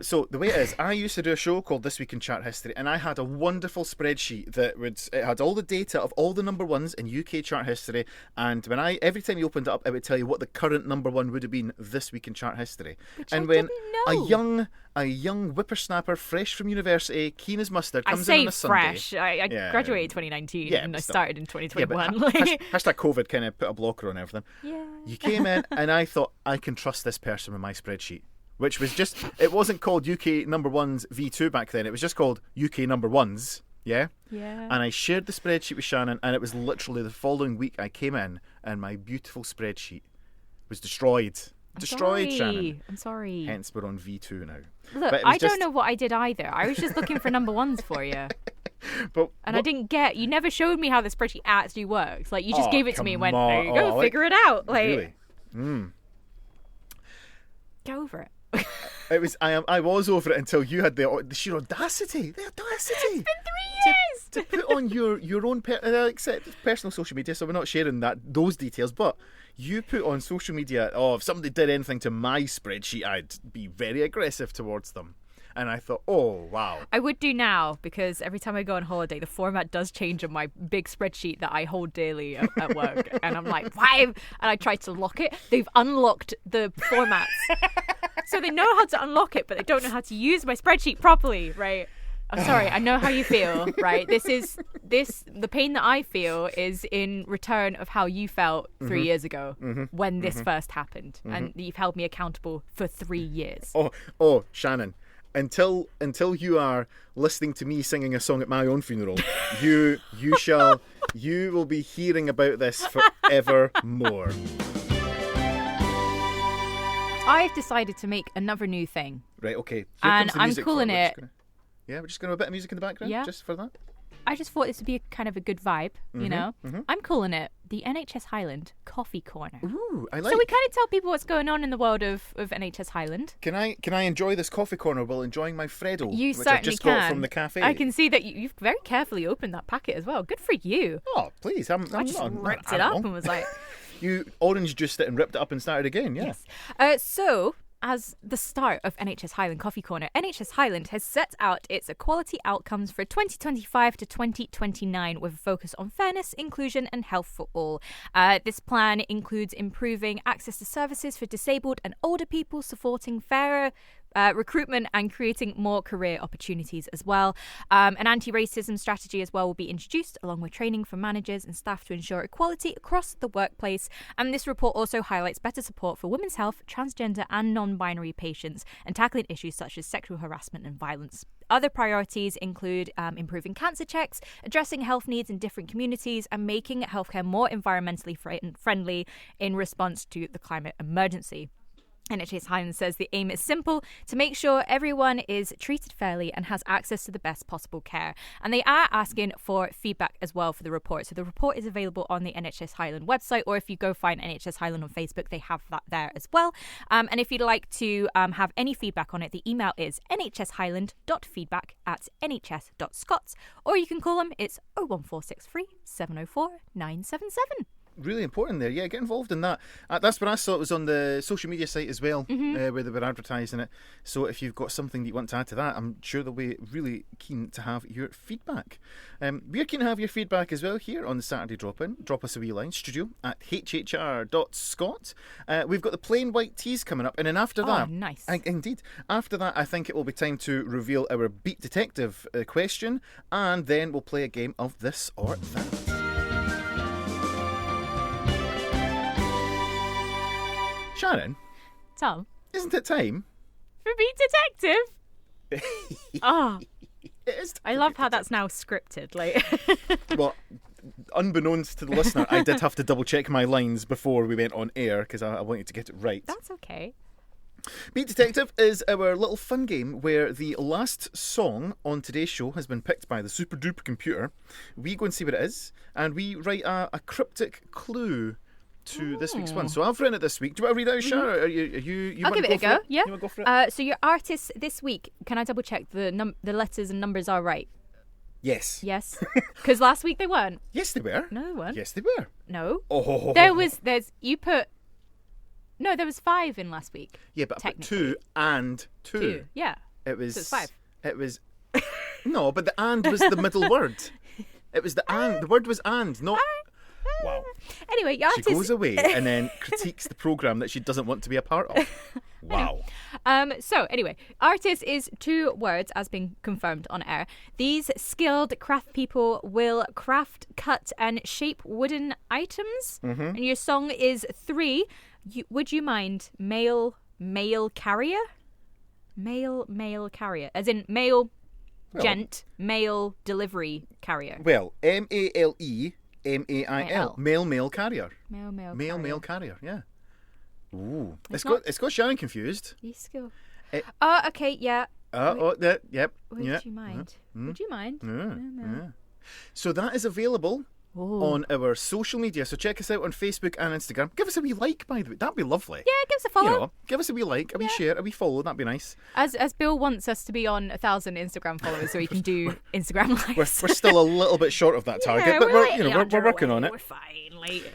So the way it is, I used to do a show called This Week in Chart History, and I had a wonderful spreadsheet it had all the data of all the number ones in UK chart history, and every time you opened it up, it would tell you what the current number one would have been this week in chart history. And when a young whippersnapper, fresh from university, keen as mustard, comes in on a Sunday. Fresh. I graduated in 2019 and I started in 2021. Hashtag COVID kind of put a blocker on everything. Yeah. You came in and I thought, I can trust this person with my spreadsheet, which was just, it wasn't called UK number ones V2 back then. It was just called UK number ones. Yeah. Yeah. And I shared the spreadsheet with Shannon, and it was literally the following week I came in and my beautiful spreadsheet was destroyed. Shannon. I'm sorry. Hence, we're on V2 now. Look, I don't know what I did either. I was just looking for number ones for you. I didn't get. You never showed me how the spreadsheet actually works. Like, you just gave it to me and went, there you go, figure it out. Like, really? Get over it. It was. I was over it until you had the sheer audacity. The audacity. It's been 3 years to put on your own personal social media. So we're not sharing those details, but you put on social media. Oh, if somebody did anything to my spreadsheet, I'd be very aggressive towards them. And I thought, oh, wow. I would do now, because every time I go on holiday, the format does change on my big spreadsheet that I hold daily at work. And I'm like, why? And I tried to lock it. They've unlocked the formats. So they know how to unlock it, but they don't know how to use my spreadsheet properly, right? I'm sorry, I know how you feel, right? The pain that I feel is in return of how you felt 3 years ago when this first happened. And you've held me accountable for 3 years. Oh, Shannon. Until you are listening to me singing a song at my own funeral, you shall You will be hearing about this forevermore. I've decided to make another new thing. Right, okay. Here And comes the I'm music calling for it. it... We're just going to have a bit of music in the background, Yeah. just for that. I just thought this would be kind of a good vibe, you know? I'm calling it the NHS Highland Coffee Corner. Ooh, I like. So we kind of tell people what's going on in the world of NHS Highland. Can I enjoy this coffee corner while enjoying my Freddo, You which certainly I just can. got from the cafe? I can see that you've very carefully opened that packet as well. Good for you. Oh, please! I'm I just not, I'm ripped not it up animal. and was like, You orange juiced it and ripped it up and started again. Yeah. yes. So, as the start of NHS Highland Coffee Corner, NHS Highland has set out its equality outcomes for 2025 to 2029 with a focus on fairness, inclusion and health for all. This plan includes improving access to services for disabled and older people, supporting fairer recruitment and creating more career opportunities as well. An anti-racism strategy as well will be introduced along with training for managers and staff to ensure equality across the workplace. And this report also highlights better support for women's health, transgender and non-binary patients and tackling issues such as sexual harassment and violence. Other priorities include improving cancer checks, addressing health needs in different communities and making healthcare more environmentally friendly in response to the climate emergency. NHS Highland says the aim is simple: to make sure everyone is treated fairly and has access to the best possible care. And they are asking for feedback as well for the report. So the report is available on the NHS Highland website, or if you go find NHS Highland on Facebook, they have that there as well. And if you'd like to have any feedback on it, the email is nhshighland.feedback@nhs.scots, or you can call them. It's 01463 704 977. Really important there. Yeah, get involved in that. That's when I saw it was on the social media site as well, where they were advertising it. So if you've got something that you want to add to that, I'm sure they'll be really keen to have your feedback. We're keen to have your feedback as well here on the Saturday Drop-In. Drop us a wee line, studio@hhr.scot. We've got the plain white teas coming up, and then after that... nice. Indeed. After that, I think it will be time to reveal our Beat Detective question, and then we'll play a game of This or That. Shannon, Tom, isn't it time? for Beat Detective. Oh, It is. I love how that's now scripted. Like, Well, unbeknownst to the listener, I did have to double check my lines before we went on air because I wanted to get it right. that's okay. Beat Detective is our little fun game where the last song on today's show has been picked by the super duper computer. We go and see what it is, and we write a cryptic clue to this week's one. So I've written it this week. Do you want to read it out, Sharon? Or you I'll want give to it a for go. it? Yeah. You want to go for it? So your artist this week, can I double check the letters and numbers are right? Yes. Yes. Because last week they weren't. Yes, they were. No, they weren't. Yes, they were. No. Oh. There was 5 in last week. Yeah, but I put technically. 2 and 2. 2. Yeah. It was. So it's 5. It was. No, but the and was the middle word. It was the and. The word was and, not. Wow. Anyway, your She artist. goes away and then critiques the programme that she doesn't want to be a part of. Wow. So anyway, artist is 2 words as being confirmed on air. These skilled craft people will craft, cut and shape wooden items. And your song is 3. Would you mind mail carrier? Mail carrier. As in mail gent, mail delivery carrier. Well, MALE. Mail carrier. Mail carrier, yeah. Ooh. It's got Shannon confused. You skill. It- Okay, yeah. Yep. Would you mind? Would you mind? Yeah. So that is available on our social media. So check us out on Facebook and Instagram. Give us a wee like, by the way. That'd be lovely. Yeah, give us a follow. You know, give us a wee like, a wee share, a wee follow. That'd be nice. As Bill wants us to be on 1,000 Instagram followers so he can do Instagram lives. We're still a little bit short of that target, Yeah, but we're we're working on it. We're fine. Like.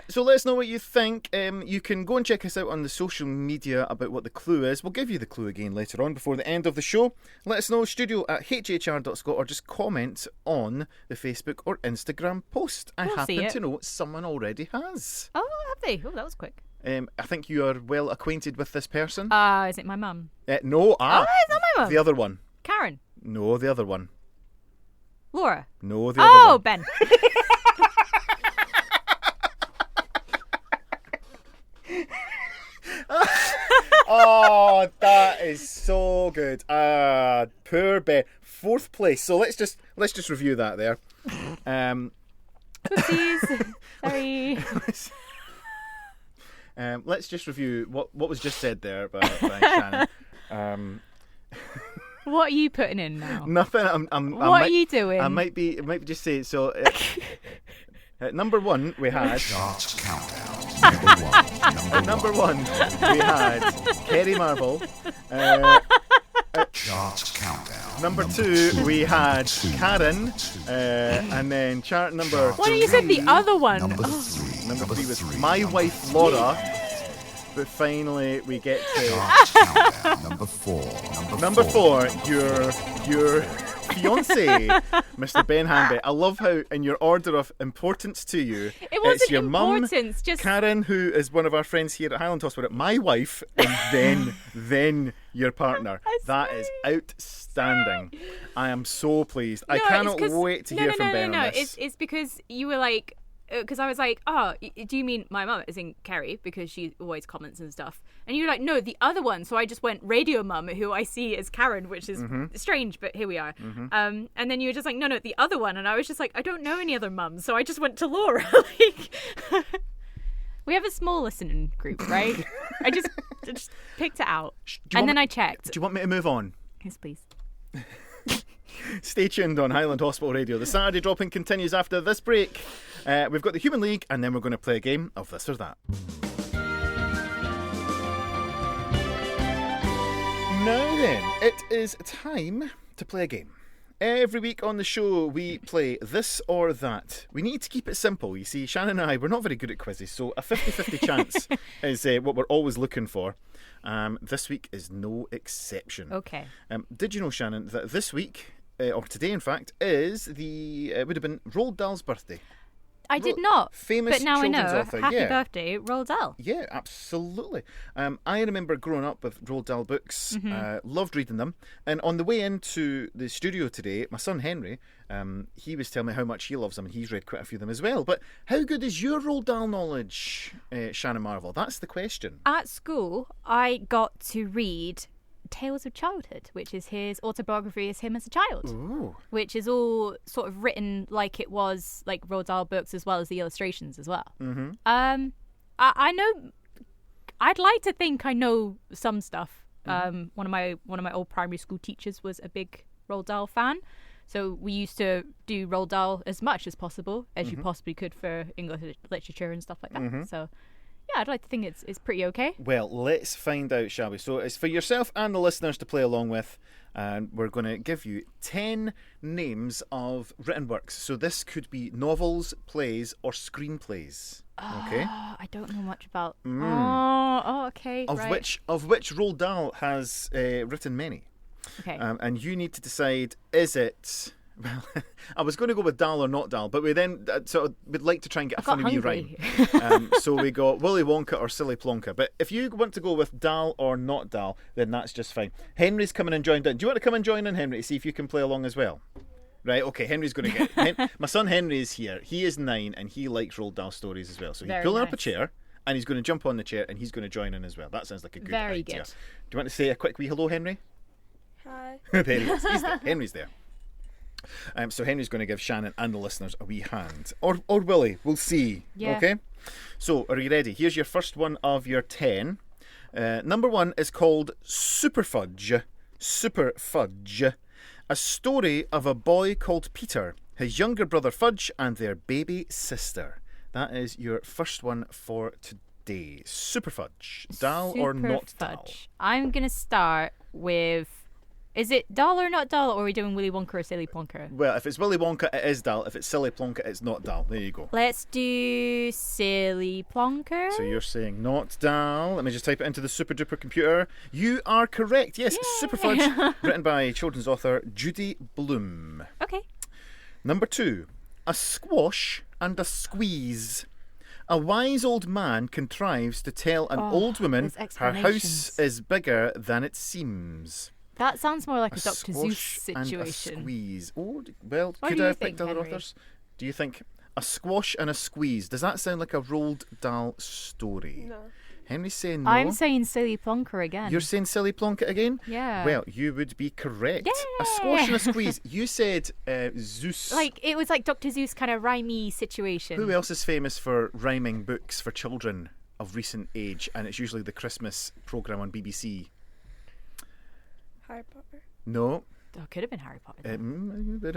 So let us know what you think. You can go and check us out on the social media about what the clue is. We'll give you the clue again later on before the end of the show. Let us know, studio@hhr.scot, or just comment on the Facebook or Instagram post. I We'll see happen it. to know someone already has. Oh, have they? Oh, that was quick. I think you are well acquainted with this person. Is it my mum? No, Oh, it's not my mum. the other one. Karen. No, the other one. Laura. No, the other one. Ben. Oh, that is so good. Poor Ben. 4th place. So let's just review that there. Oopsies. Sorry. Let's just review what was just said there by Shannon. What are you putting in now? Nothing. What are you doing? I might be just say so. At number one, we had Charts countdown. number one, we had Kerry Marvel. Charts countdown. Number two, we had Karen, and then chart number. Why don't you say the other one? Number three. Number three was my wife Laura. But finally, we get to Charts countdown. Number four. number four. Your fiancé, Mr. Ben Hanby. I love how, in your order of importance to you, It wasn't it's your mum, importance, just Karen, who is one of our friends here at Highland Hospital, my wife, and then your partner. That is outstanding. I am so pleased. I cannot wait to hear from Ben on this. It's because you were like, because I was like, oh, do you mean my mum? As in Kerry, because she always comments and stuff. And you were like, no, the other one. So I just went radio mum, who I see as Karen, which is strange, but here we are. And then you were just like, no, the other one. And I was just like, I don't know any other mums. So I just went to Laura. We have a small listening group, right? I just picked it out. And then I checked. Do you want me to move on? Yes, please. Stay tuned on Highland Hospital Radio. The Saturday drop-in continues after this break. We've got the Human League, and then we're going to play a game of this or that. Now then, it is time to play a game. Every week on the show, we play this or that. We need to keep it simple. You see, Shannon and I, we're not very good at quizzes, so a 50-50 chance is what we're always looking for. This week is no exception. Okay. Did you know, Shannon, that this week, or today in fact, is it would have been Roald Dahl's birthday. I did not. Famous but now I know. children's author. Happy Yeah. birthday, Roald Dahl. Yeah, absolutely. I remember growing up with Roald Dahl books, loved reading them. And on the way into the studio today, my son Henry, he was telling me how much he loves them, and he's read quite a few of them as well. But how good is your Roald Dahl knowledge, Shannon Marvell? That's the question. At school, I got to read Tales of Childhood, which is his autobiography as him as a child. Ooh. Which is all sort of written like it was like Roald Dahl books, as well as the illustrations as well. Mm-hmm. I know. I'd like to think I know some stuff. One of my old primary school teachers was a big Roald Dahl fan, so we used to do Roald Dahl as much as possible as you possibly could for English literature and stuff like that. So. Yeah, I'd like to think it's pretty okay. Well, let's find out, shall we? So it's for yourself and the listeners to play along with, and we're going to give you 10 names of written works. So this could be novels, plays, or screenplays. Okay. I don't know much about. Oh, okay. Of right. which Roald Dahl has written many. Okay. And you need to decide: is it? Well, I was going to go with Dahl or not Dahl, but we then would like to try and get a funny wee rhyme. So we got Willy Wonka or Silly Plonka. But if you want to go with Dahl or not Dahl, then that's just fine. Henry's coming and joined in. Do you want to come and join in, Henry, to see if you can play along as well? Right, okay, Henry's going to get my son Henry is here. He is 9 and he likes Roald Dahl stories as well. So he's pulling up a chair and he's going to jump on the chair and he's going to join in as well. That sounds like a good idea. Very good. Do you want to say a quick wee hello, Henry? Hi. There he is. He's there. Henry's there. So Henry's going to give Shannon and the listeners a wee hand. Or Willie, we'll see. Yeah. Okay? So, are you ready? Here's your first one of your 10. Number 1 is called Super Fudge. Super Fudge. A story of a boy called Peter, his younger brother Fudge, and their baby sister. That is your first one for today. Super Fudge. Dahl or not Dahl? I'm going to start with... Is it Dahl or not Dahl, or are we doing Willy Wonka or Silly Plonka? Well, if it's Willy Wonka, it is Dahl. If it's Silly Plonka, it's not Dahl. There you go. Let's do Silly Plonka. So you're saying not Dahl. Let me just type it into the super duper computer. You are correct. Yes, Yay. Super Fudge, written by children's author Judy Blume. Okay. Number 2, a squash and a squeeze. A wise old man contrives to tell an old woman her house is bigger than it seems. That sounds more like a Dr. Seuss Squash and a situation. squeeze. Oh, well, What could do I you have picked think, other Henry? authors? Do you think? a squash and a squeeze. Does that sound like a Roald Dahl story? No. Henry's saying no. I'm saying Silly Plonka again. You're saying Silly Plonka again? Yeah. Well, you would be correct. Yeah. A squash and a squeeze. You said Zeus. Like, it was like Dr. Zeus kind of rhymey situation. Who else is famous for rhyming books for children of recent age? And it's usually the Christmas programme on BBC. Harry Potter. No. Oh, could have been Harry Potter.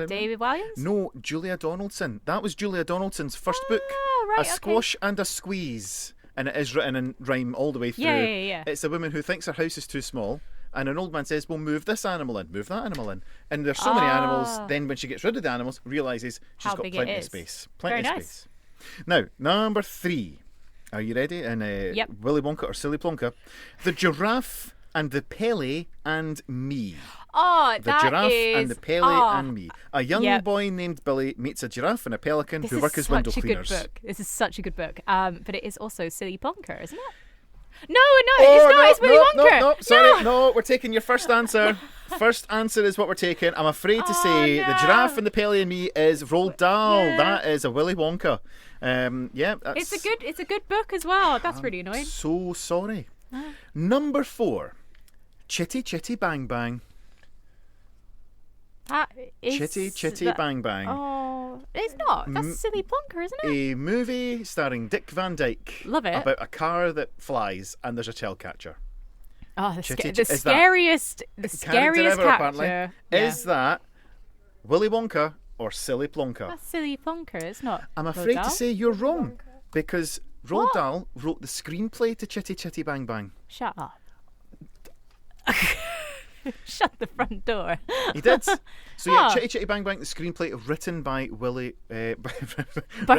David Williams? No, Julia Donaldson. That was Julia Donaldson's first book. Right, A Squash and a Squeeze. And it is written in rhyme all the way through. Yeah. It's a woman who thinks her house is too small, and an old man says, well, move this animal in, move that animal in. And there's so many animals, then when she gets rid of the animals, realises she's How got big plenty it of is. space. Plenty Very of nice. space. Now, number 3. Are you ready? And Yep. Willy Wonka or Silly Plonka. The Giraffe and the Pele and Me. Oh, The Giraffe and the Pele and Me. A young boy named Billy meets a giraffe and a pelican who work as window cleaners. This is such a good book. But it is also Silly Plonka, isn't it? No, it's not. It's Willy Wonka. No, sorry, no, we're taking your first answer. First answer is what we're taking. I'm afraid to say The Giraffe and the Pele and Me is Roald Dahl. Yeah. That is a Willy Wonka. That's, It's a good book as well. That's really annoying. so sorry. Number 4, Chitty Chitty Bang Bang. Chitty Chitty Bang Bang. Oh, it's not. That's Silly Plonka, isn't it? A movie starring Dick Van Dyke. Love it. About a car that flies and there's a tail catcher. Oh, the Chitty- is that scariest character ever, apparently. character. Is that Willy Wonka or Silly Plonka? That's Silly Plonka. It's not. I'm afraid Roald to Dahl. say you're wrong because Roald What? Dahl wrote the screenplay to Chitty Chitty Bang Bang. Shut up. Shut the front door. He did. So yeah, Oh. Chitty Chitty Bang Bang, the screenplay written by Willy By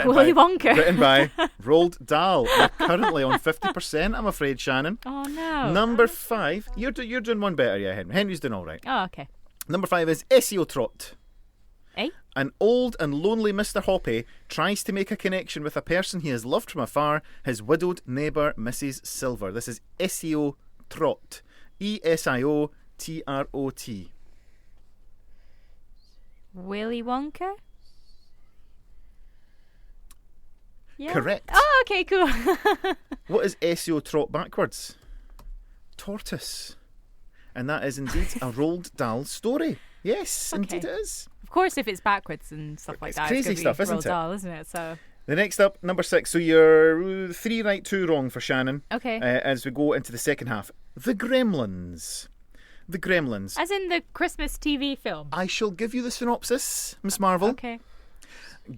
Willy Wonka. written by Roald Dahl. We're currently on 50%, I'm afraid, Shannon. Oh no. Number 5, you're doing one better, yeah, Henry. Henry's doing all right. Oh, okay. Number 5 is SEO Trot. Eh? An old and lonely Mr. Hoppy tries to make a connection with a person he has loved from afar, his widowed neighbour, Mrs. Silver. This is SEO Trot. ESIOTROT. Willy Wonka? Yeah. Correct. Oh, okay, cool. What is SEO Trot backwards? Tortoise. And that is indeed a Roald Dahl story. Yes, indeed it is. Of course, if it's backwards and stuff like It's that, crazy it's stuff, gonna be isn't Roald it? Dahl, isn't it? So The next up, number 6. So you're 3 right, 2 wrong for Shannon. okay. As we go into the second half. The Gremlins. The Gremlins. As in the Christmas TV film. I shall give you the synopsis, Miss Marvel. Okay.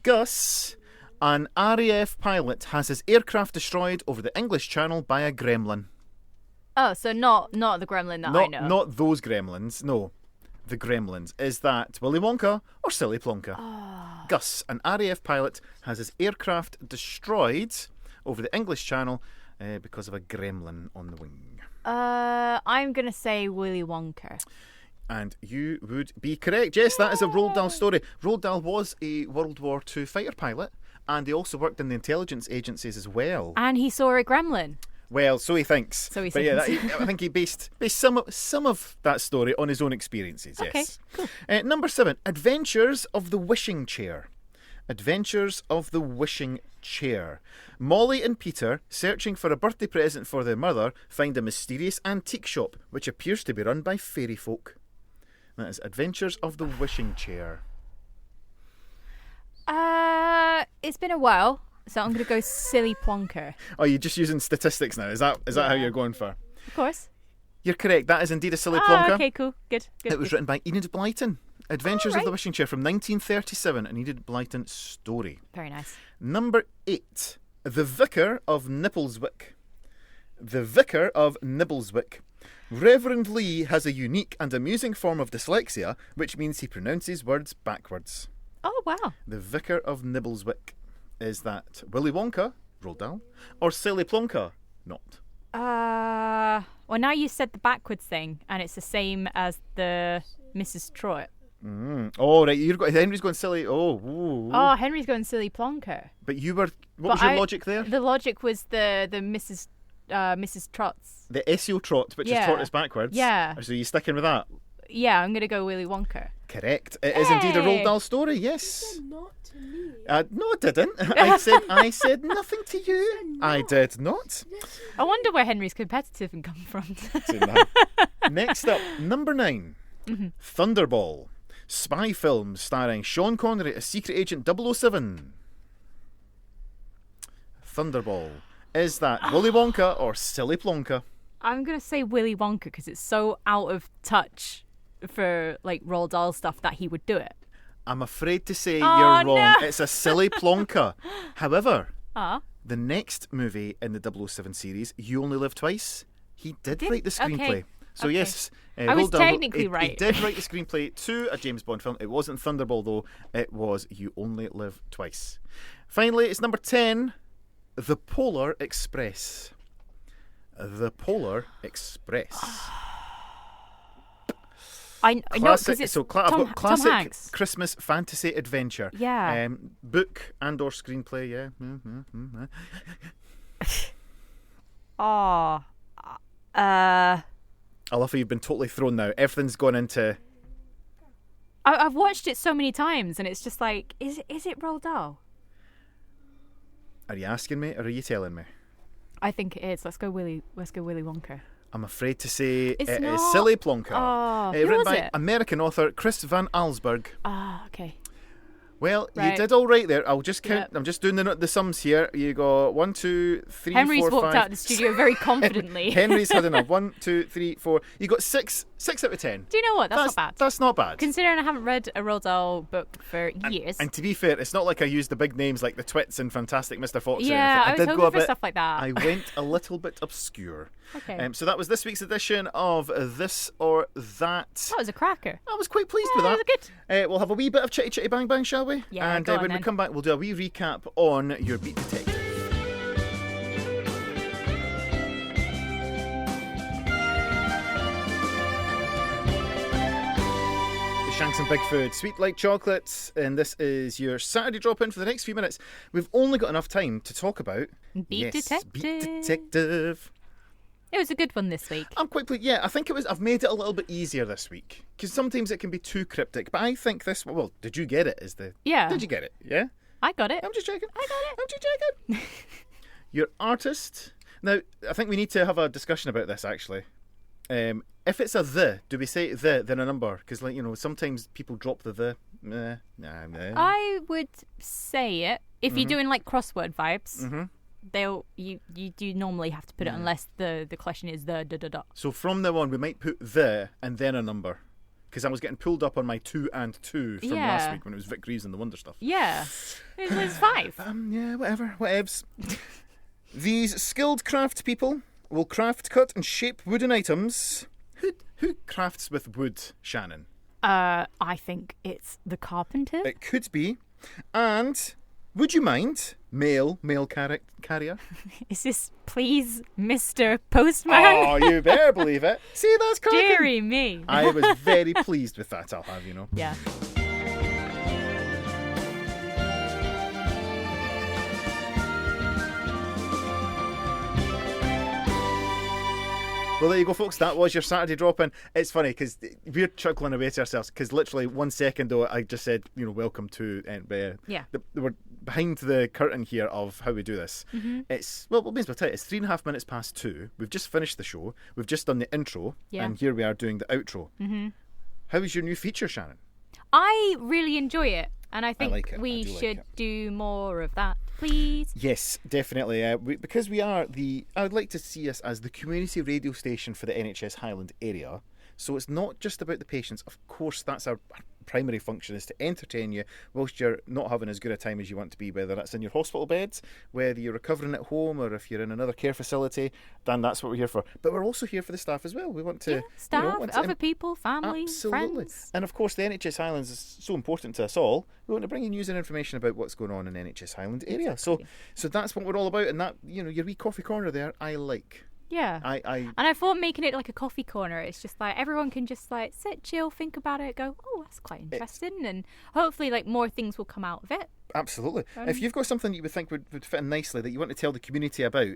Gus, an RAF pilot, has his aircraft destroyed over the English Channel by a gremlin. Oh, so not the gremlin that I know. Not those gremlins, no. The Gremlins. Is that Willy Wonka or Silly Plonka? Oh. Gus, an RAF pilot, has his aircraft destroyed over the English Channel because of a gremlin on the wing. I'm gonna say Willy Wonka. And you would be correct. Yes, that is a Roald Dahl story. Roald Dahl was a World War II fighter pilot, and he also worked in the intelligence agencies as well. And he saw a gremlin. Well, so he thinks. So he but yeah, thinks. I think he based some of that story on his own experiences. Okay, Yes. Number 7, Adventures of the Wishing Chair. Adventures of the Wishing Chair. Molly and Peter, searching for a birthday present for their mother, find a mysterious antique shop which appears to be run by fairy folk. That is Adventures of the Wishing Chair. It's been a while, so I'm gonna go Silly Plonka. Oh, you're just using statistics now. Is that how you're going for? Of course. You're correct. That is indeed a Silly Plonka. Okay, cool. Good. It was written by Enid Blyton. Adventures of the right. Wishing Chair from 1937, an Enid Blyton story. Very nice. Number 8, The Vicar of Nibbleswick. The Vicar of Nibbleswick. Reverend Lee has a unique and amusing form of dyslexia, which means he pronounces words backwards. Oh wow. The Vicar of Nibbleswick. Is that Willy Wonka, Roald Dahl, or Silly Plonka? Not. Well, now you said the backwards thing, and it's the same as the Mrs. Trot. Oh, right. Henry's going silly. Oh, ooh. Oh, Henry's going Silly Plonka. But you were. What was your logic there? The logic was the Mrs. Trot's. The SEO Trot, which is Yeah. tortoise backwards. Yeah. So you sticking with that? yeah, I'm going to go Willy Wonka. Correct. It is indeed a Roald Dahl story, yes. Not to me. No, I didn't. I said nothing to you. I did not. I wonder where Henry's competitive and come from. Next up, number 9. Thunderball. Spy film starring Sean Connery as Secret Agent 007. Thunderball. Is that Willy Wonka or Silly Plonka? I'm going to say Willy Wonka because it's so out of touch for like Roald Dahl stuff that he would do it. I'm afraid to say you're wrong. No. It's a Silly Plonka. However, Ah. the next movie in the 007 series, You Only Live Twice, he did write the screenplay. Okay. So Okay. yes, I was Roald Dahl- technically he right. He did write the screenplay to a James Bond film. It wasn't Thunderball though. It was You Only Live Twice. Finally, it's number 10, The Polar Express. The Polar Express. I know Classic, because it's I've Tom got classic Hanks. Christmas fantasy adventure. Yeah. Book and or screenplay, yeah. Oh. I love how you've been totally thrown now. Everything's gone into... I've watched it so many times and it's just like, is it Roald Dahl? Are you asking me or are you telling me? I think it is. Let's go Willy Wonka. I'm afraid to say It's it is not. Silly Plonka. Oh, who written was by it? American author Chris Van Allsburg. Ah, okay. Well, you Right. did all right there. I'll just count. Yep. I'm just doing the sums here. You got 1, 2, 3, Henry's 4, walked 5. out the studio very confidently. Henry's had enough. 1, 2, 3, 4. You got 6 out of 10. Do you know what? That's not bad. That's not bad. Considering I haven't read a Roald Dahl book for years. And to be fair, it's not like I used the big names like the Twits and Fantastic Mr. Fox. Yeah, I was did hoping go a for bit, stuff like that. I went a little bit obscure. Okay. So that was this week's edition of This or That. That was a cracker. I was quite pleased Yeah, with that that. was good. We'll have a wee bit of chitty chitty bang bang, shall we? Yeah, And go on when we then. come back, we'll do a wee recap on your Beat Detective. Shanks and Big Food, sweet like chocolates, and this is your Saturday drop-in for the next few minutes. We've only got enough time to talk about Beat Detective. Beat Detective. It was a good one this week. I'm quite pleased. Yeah, I think it was. I've made it a little bit easier this week because sometimes it can be too cryptic. But I think this. Well, did you get it? Yeah. Did you get it? Yeah. I got it. I'm just checking. I got it. I'm just checking. Your artist. Now, I think we need to have a discussion about this actually. If it's a do we say then a number? Because sometimes people drop the. Nah. I would say it if you're doing like crossword vibes. Mm-hmm. You do normally have to put it unless the question is the da. So from now on, we might put the and then a number. Because I was getting pulled up on my 2 and 2 from last Yeah. week when it was Vic Reeves and the Wonder Stuff. Yeah, it was 5. Yeah, whatever, whatevs. These skilled craft people will craft, cut, and shape wooden items. Who crafts with wood, Shannon? I think it's the carpenter. It could be. And would you mind mail carrier? Is this please Mr. Postman? Oh, you better believe it. See, that's cracking. Deary me. I was very pleased with that, I'll have you know. Yeah. Well, there you go, folks. That was your Saturday drop-in. It's funny because we're chuckling away to ourselves because literally 1 second ago I just said, welcome to... Yeah. We're behind the curtain here of how we do this. Mm-hmm. It's, well, what means we'll tell you, it's 3.5 minutes past 2. We've just finished the show. We've just done the intro. Yeah. And here we are doing the outro. Mm-hmm. How is your new feature, Shannon? I really enjoy it, and I think like it. we I do like should it. do more of that, please. Yes, definitely. Because we are I would like to see us as the community radio station for the NHS Highland area. So it's not just about the patients. Of course, that's our primary function, is to entertain you whilst you're not having as good a time as you want to be, whether that's in your hospital beds, whether you're recovering at home, or if you're in another care facility. Dan, that's what we're here for. But we're also here for the staff as well. We want to... Staff, other people, family, Absolutely. friends. And of course, the NHS Highlands is so important to us all. We want to bring you news and information about what's going on in the NHS Highland area. Exactly. So that's what we're all about. And that, your wee coffee corner there, I like. Yeah. And I thought making it like a coffee corner, it's just like everyone can just like sit, chill, think about it, go, oh, that's quite interesting, and hopefully like more things will come out of it. Absolutely. If you've got something you would think would fit in nicely that you want to tell the community about,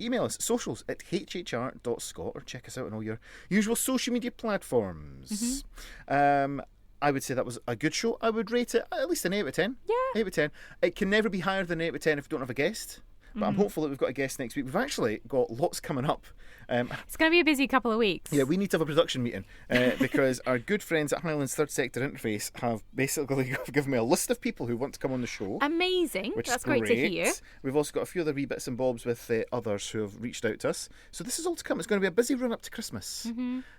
email us, socials@hhr.scot, or check us out on all your usual social media platforms. I would say that was a good show. I would rate it at least an 8 out of 10. Yeah. 8 out of 10. It can never be higher than 8 out of 10 if we don't have a guest. But I'm hopeful that we've got a guest next week. We've actually got lots coming up. It's going to be a busy couple of weeks. Yeah, we need to have a production meeting because our good friends at Highland's Third Sector Interface have basically given me a list of people who want to come on the show. Amazing. That's great to hear. We've also got a few other wee bits and bobs with others who have reached out to us. So this is all to come. It's going to be a busy run up to Christmas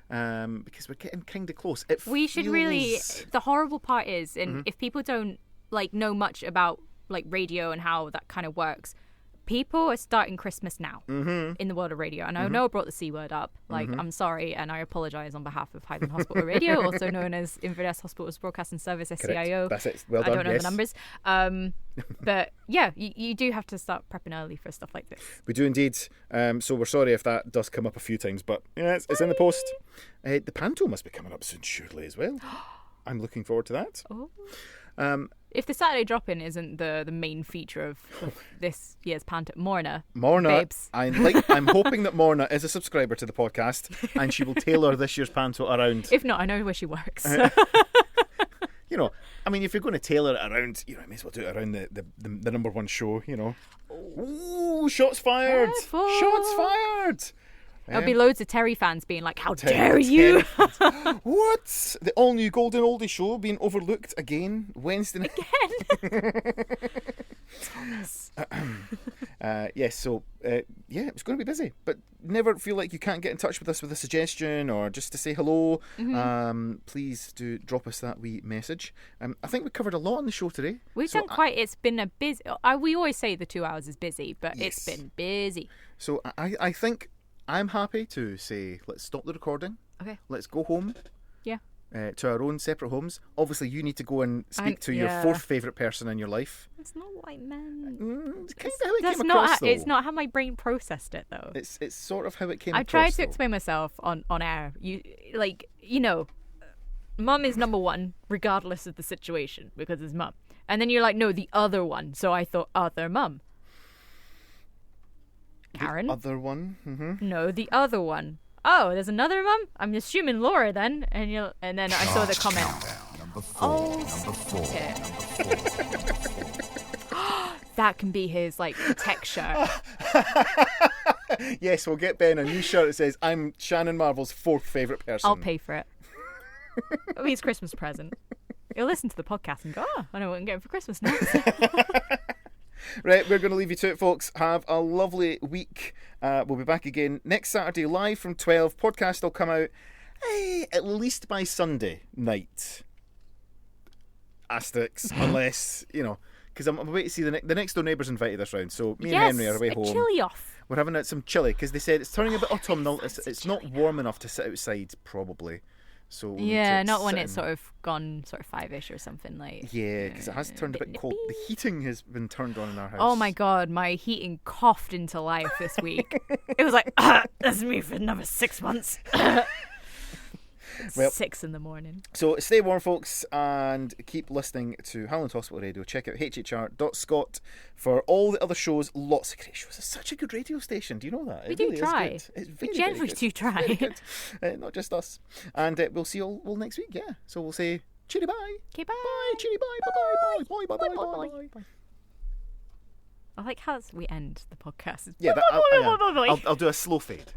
because we're getting kind of close. We should really... The horrible part is, and if people don't like know much about like radio and how that kind of works... People are starting Christmas now in the world of radio. And I know I brought the C word up. Like, I'm sorry, and I apologise on behalf of Highland Hospital Radio, also known as Inverness Hospital's Broadcasting Service, SCIO. That's it. Well done. I don't know the numbers. But yeah, you do have to start prepping early for stuff like this. We do indeed. So we're sorry if that does come up a few times, but yeah, it's in the post. The panto must be coming up soon, surely, as well. I'm looking forward to that. Oh. If the Saturday drop-in isn't the main feature of this year's panto, Morna, babes. I'm hoping that Morna is a subscriber to the podcast and she will tailor this year's panto around. If not, I know where she works. You know, I mean, if you're going to tailor it around, you know, I may as well do it around the number one show, you know. Ooh, shots fired! Careful. Shots fired! There'll be loads of Terry fans being like, how dare you? What? The all-new Golden Oldie show being overlooked again Wednesday night. Again? Thomas. Yes, so, it's going to be busy. But never feel like you can't get in touch with us with a suggestion or just to say hello. Please do drop us that wee message. I think we covered a lot on the show today. We've done quite... It's been a busy... we always say the 2 hours is busy, but it's been busy. So I think... I'm happy to say, let's stop the recording. Okay. Let's go home. Yeah. To our own separate homes. Obviously, you need to go and speak to your fourth favourite person in your life. It's not what I meant. It's kind of how it came across, though. It's not how my brain processed it, though. It's sort of how it came across, I tried to explain myself on air. Mum is number one, regardless of the situation, because it's mum. And then you're like, no, the other one. So I thought, other mum. Karen? The other one? No, the other one. Oh, there's another mum? I'm assuming Laura then. And then I saw the comment. Number 4. Number 4. Okay. That can be his, tech shirt. Yes, we'll get Ben a new shirt that says, I'm Shannon Marvell's fourth favourite person. I'll pay for it. I mean, it's a Christmas present. He'll listen to the podcast and go, I know what I'm getting for Christmas now. Right, we're going to leave you to it, folks. Have a lovely week. We'll be back again next Saturday live from 12. Podcast will come out at least by Sunday night. Asterix, unless, because I'm waiting to see the next door neighbours invited us round. So me and Henry are away home. Chilli off. We're having some chilli because they said it's turning a bit autumnal. It's not warm enough to sit outside, probably. So not when it's sort of gone 5-ish or something like. Yeah, because it has turned a bit cold. The heating has been turned on in our house. Oh my god, my heating coughed into life this week. It was like, that's me for another 6 months. Well, 6 a.m. So stay warm, folks, and keep listening to Highland Hospital Radio. Check out hhr.scot for all the other shows. Lots of great shows. It's such a good radio station. Do you know that? We do try. It's very, we generally do try. Very good. Not just us. And we'll see you all next week. Yeah. So we'll say cheery bye. Okay, bye. Bye. Cheery bye. Bye. Bye. Bye. Bye. Bye. Bye. I like how we end the podcast. Yeah. I'll do a slow fade.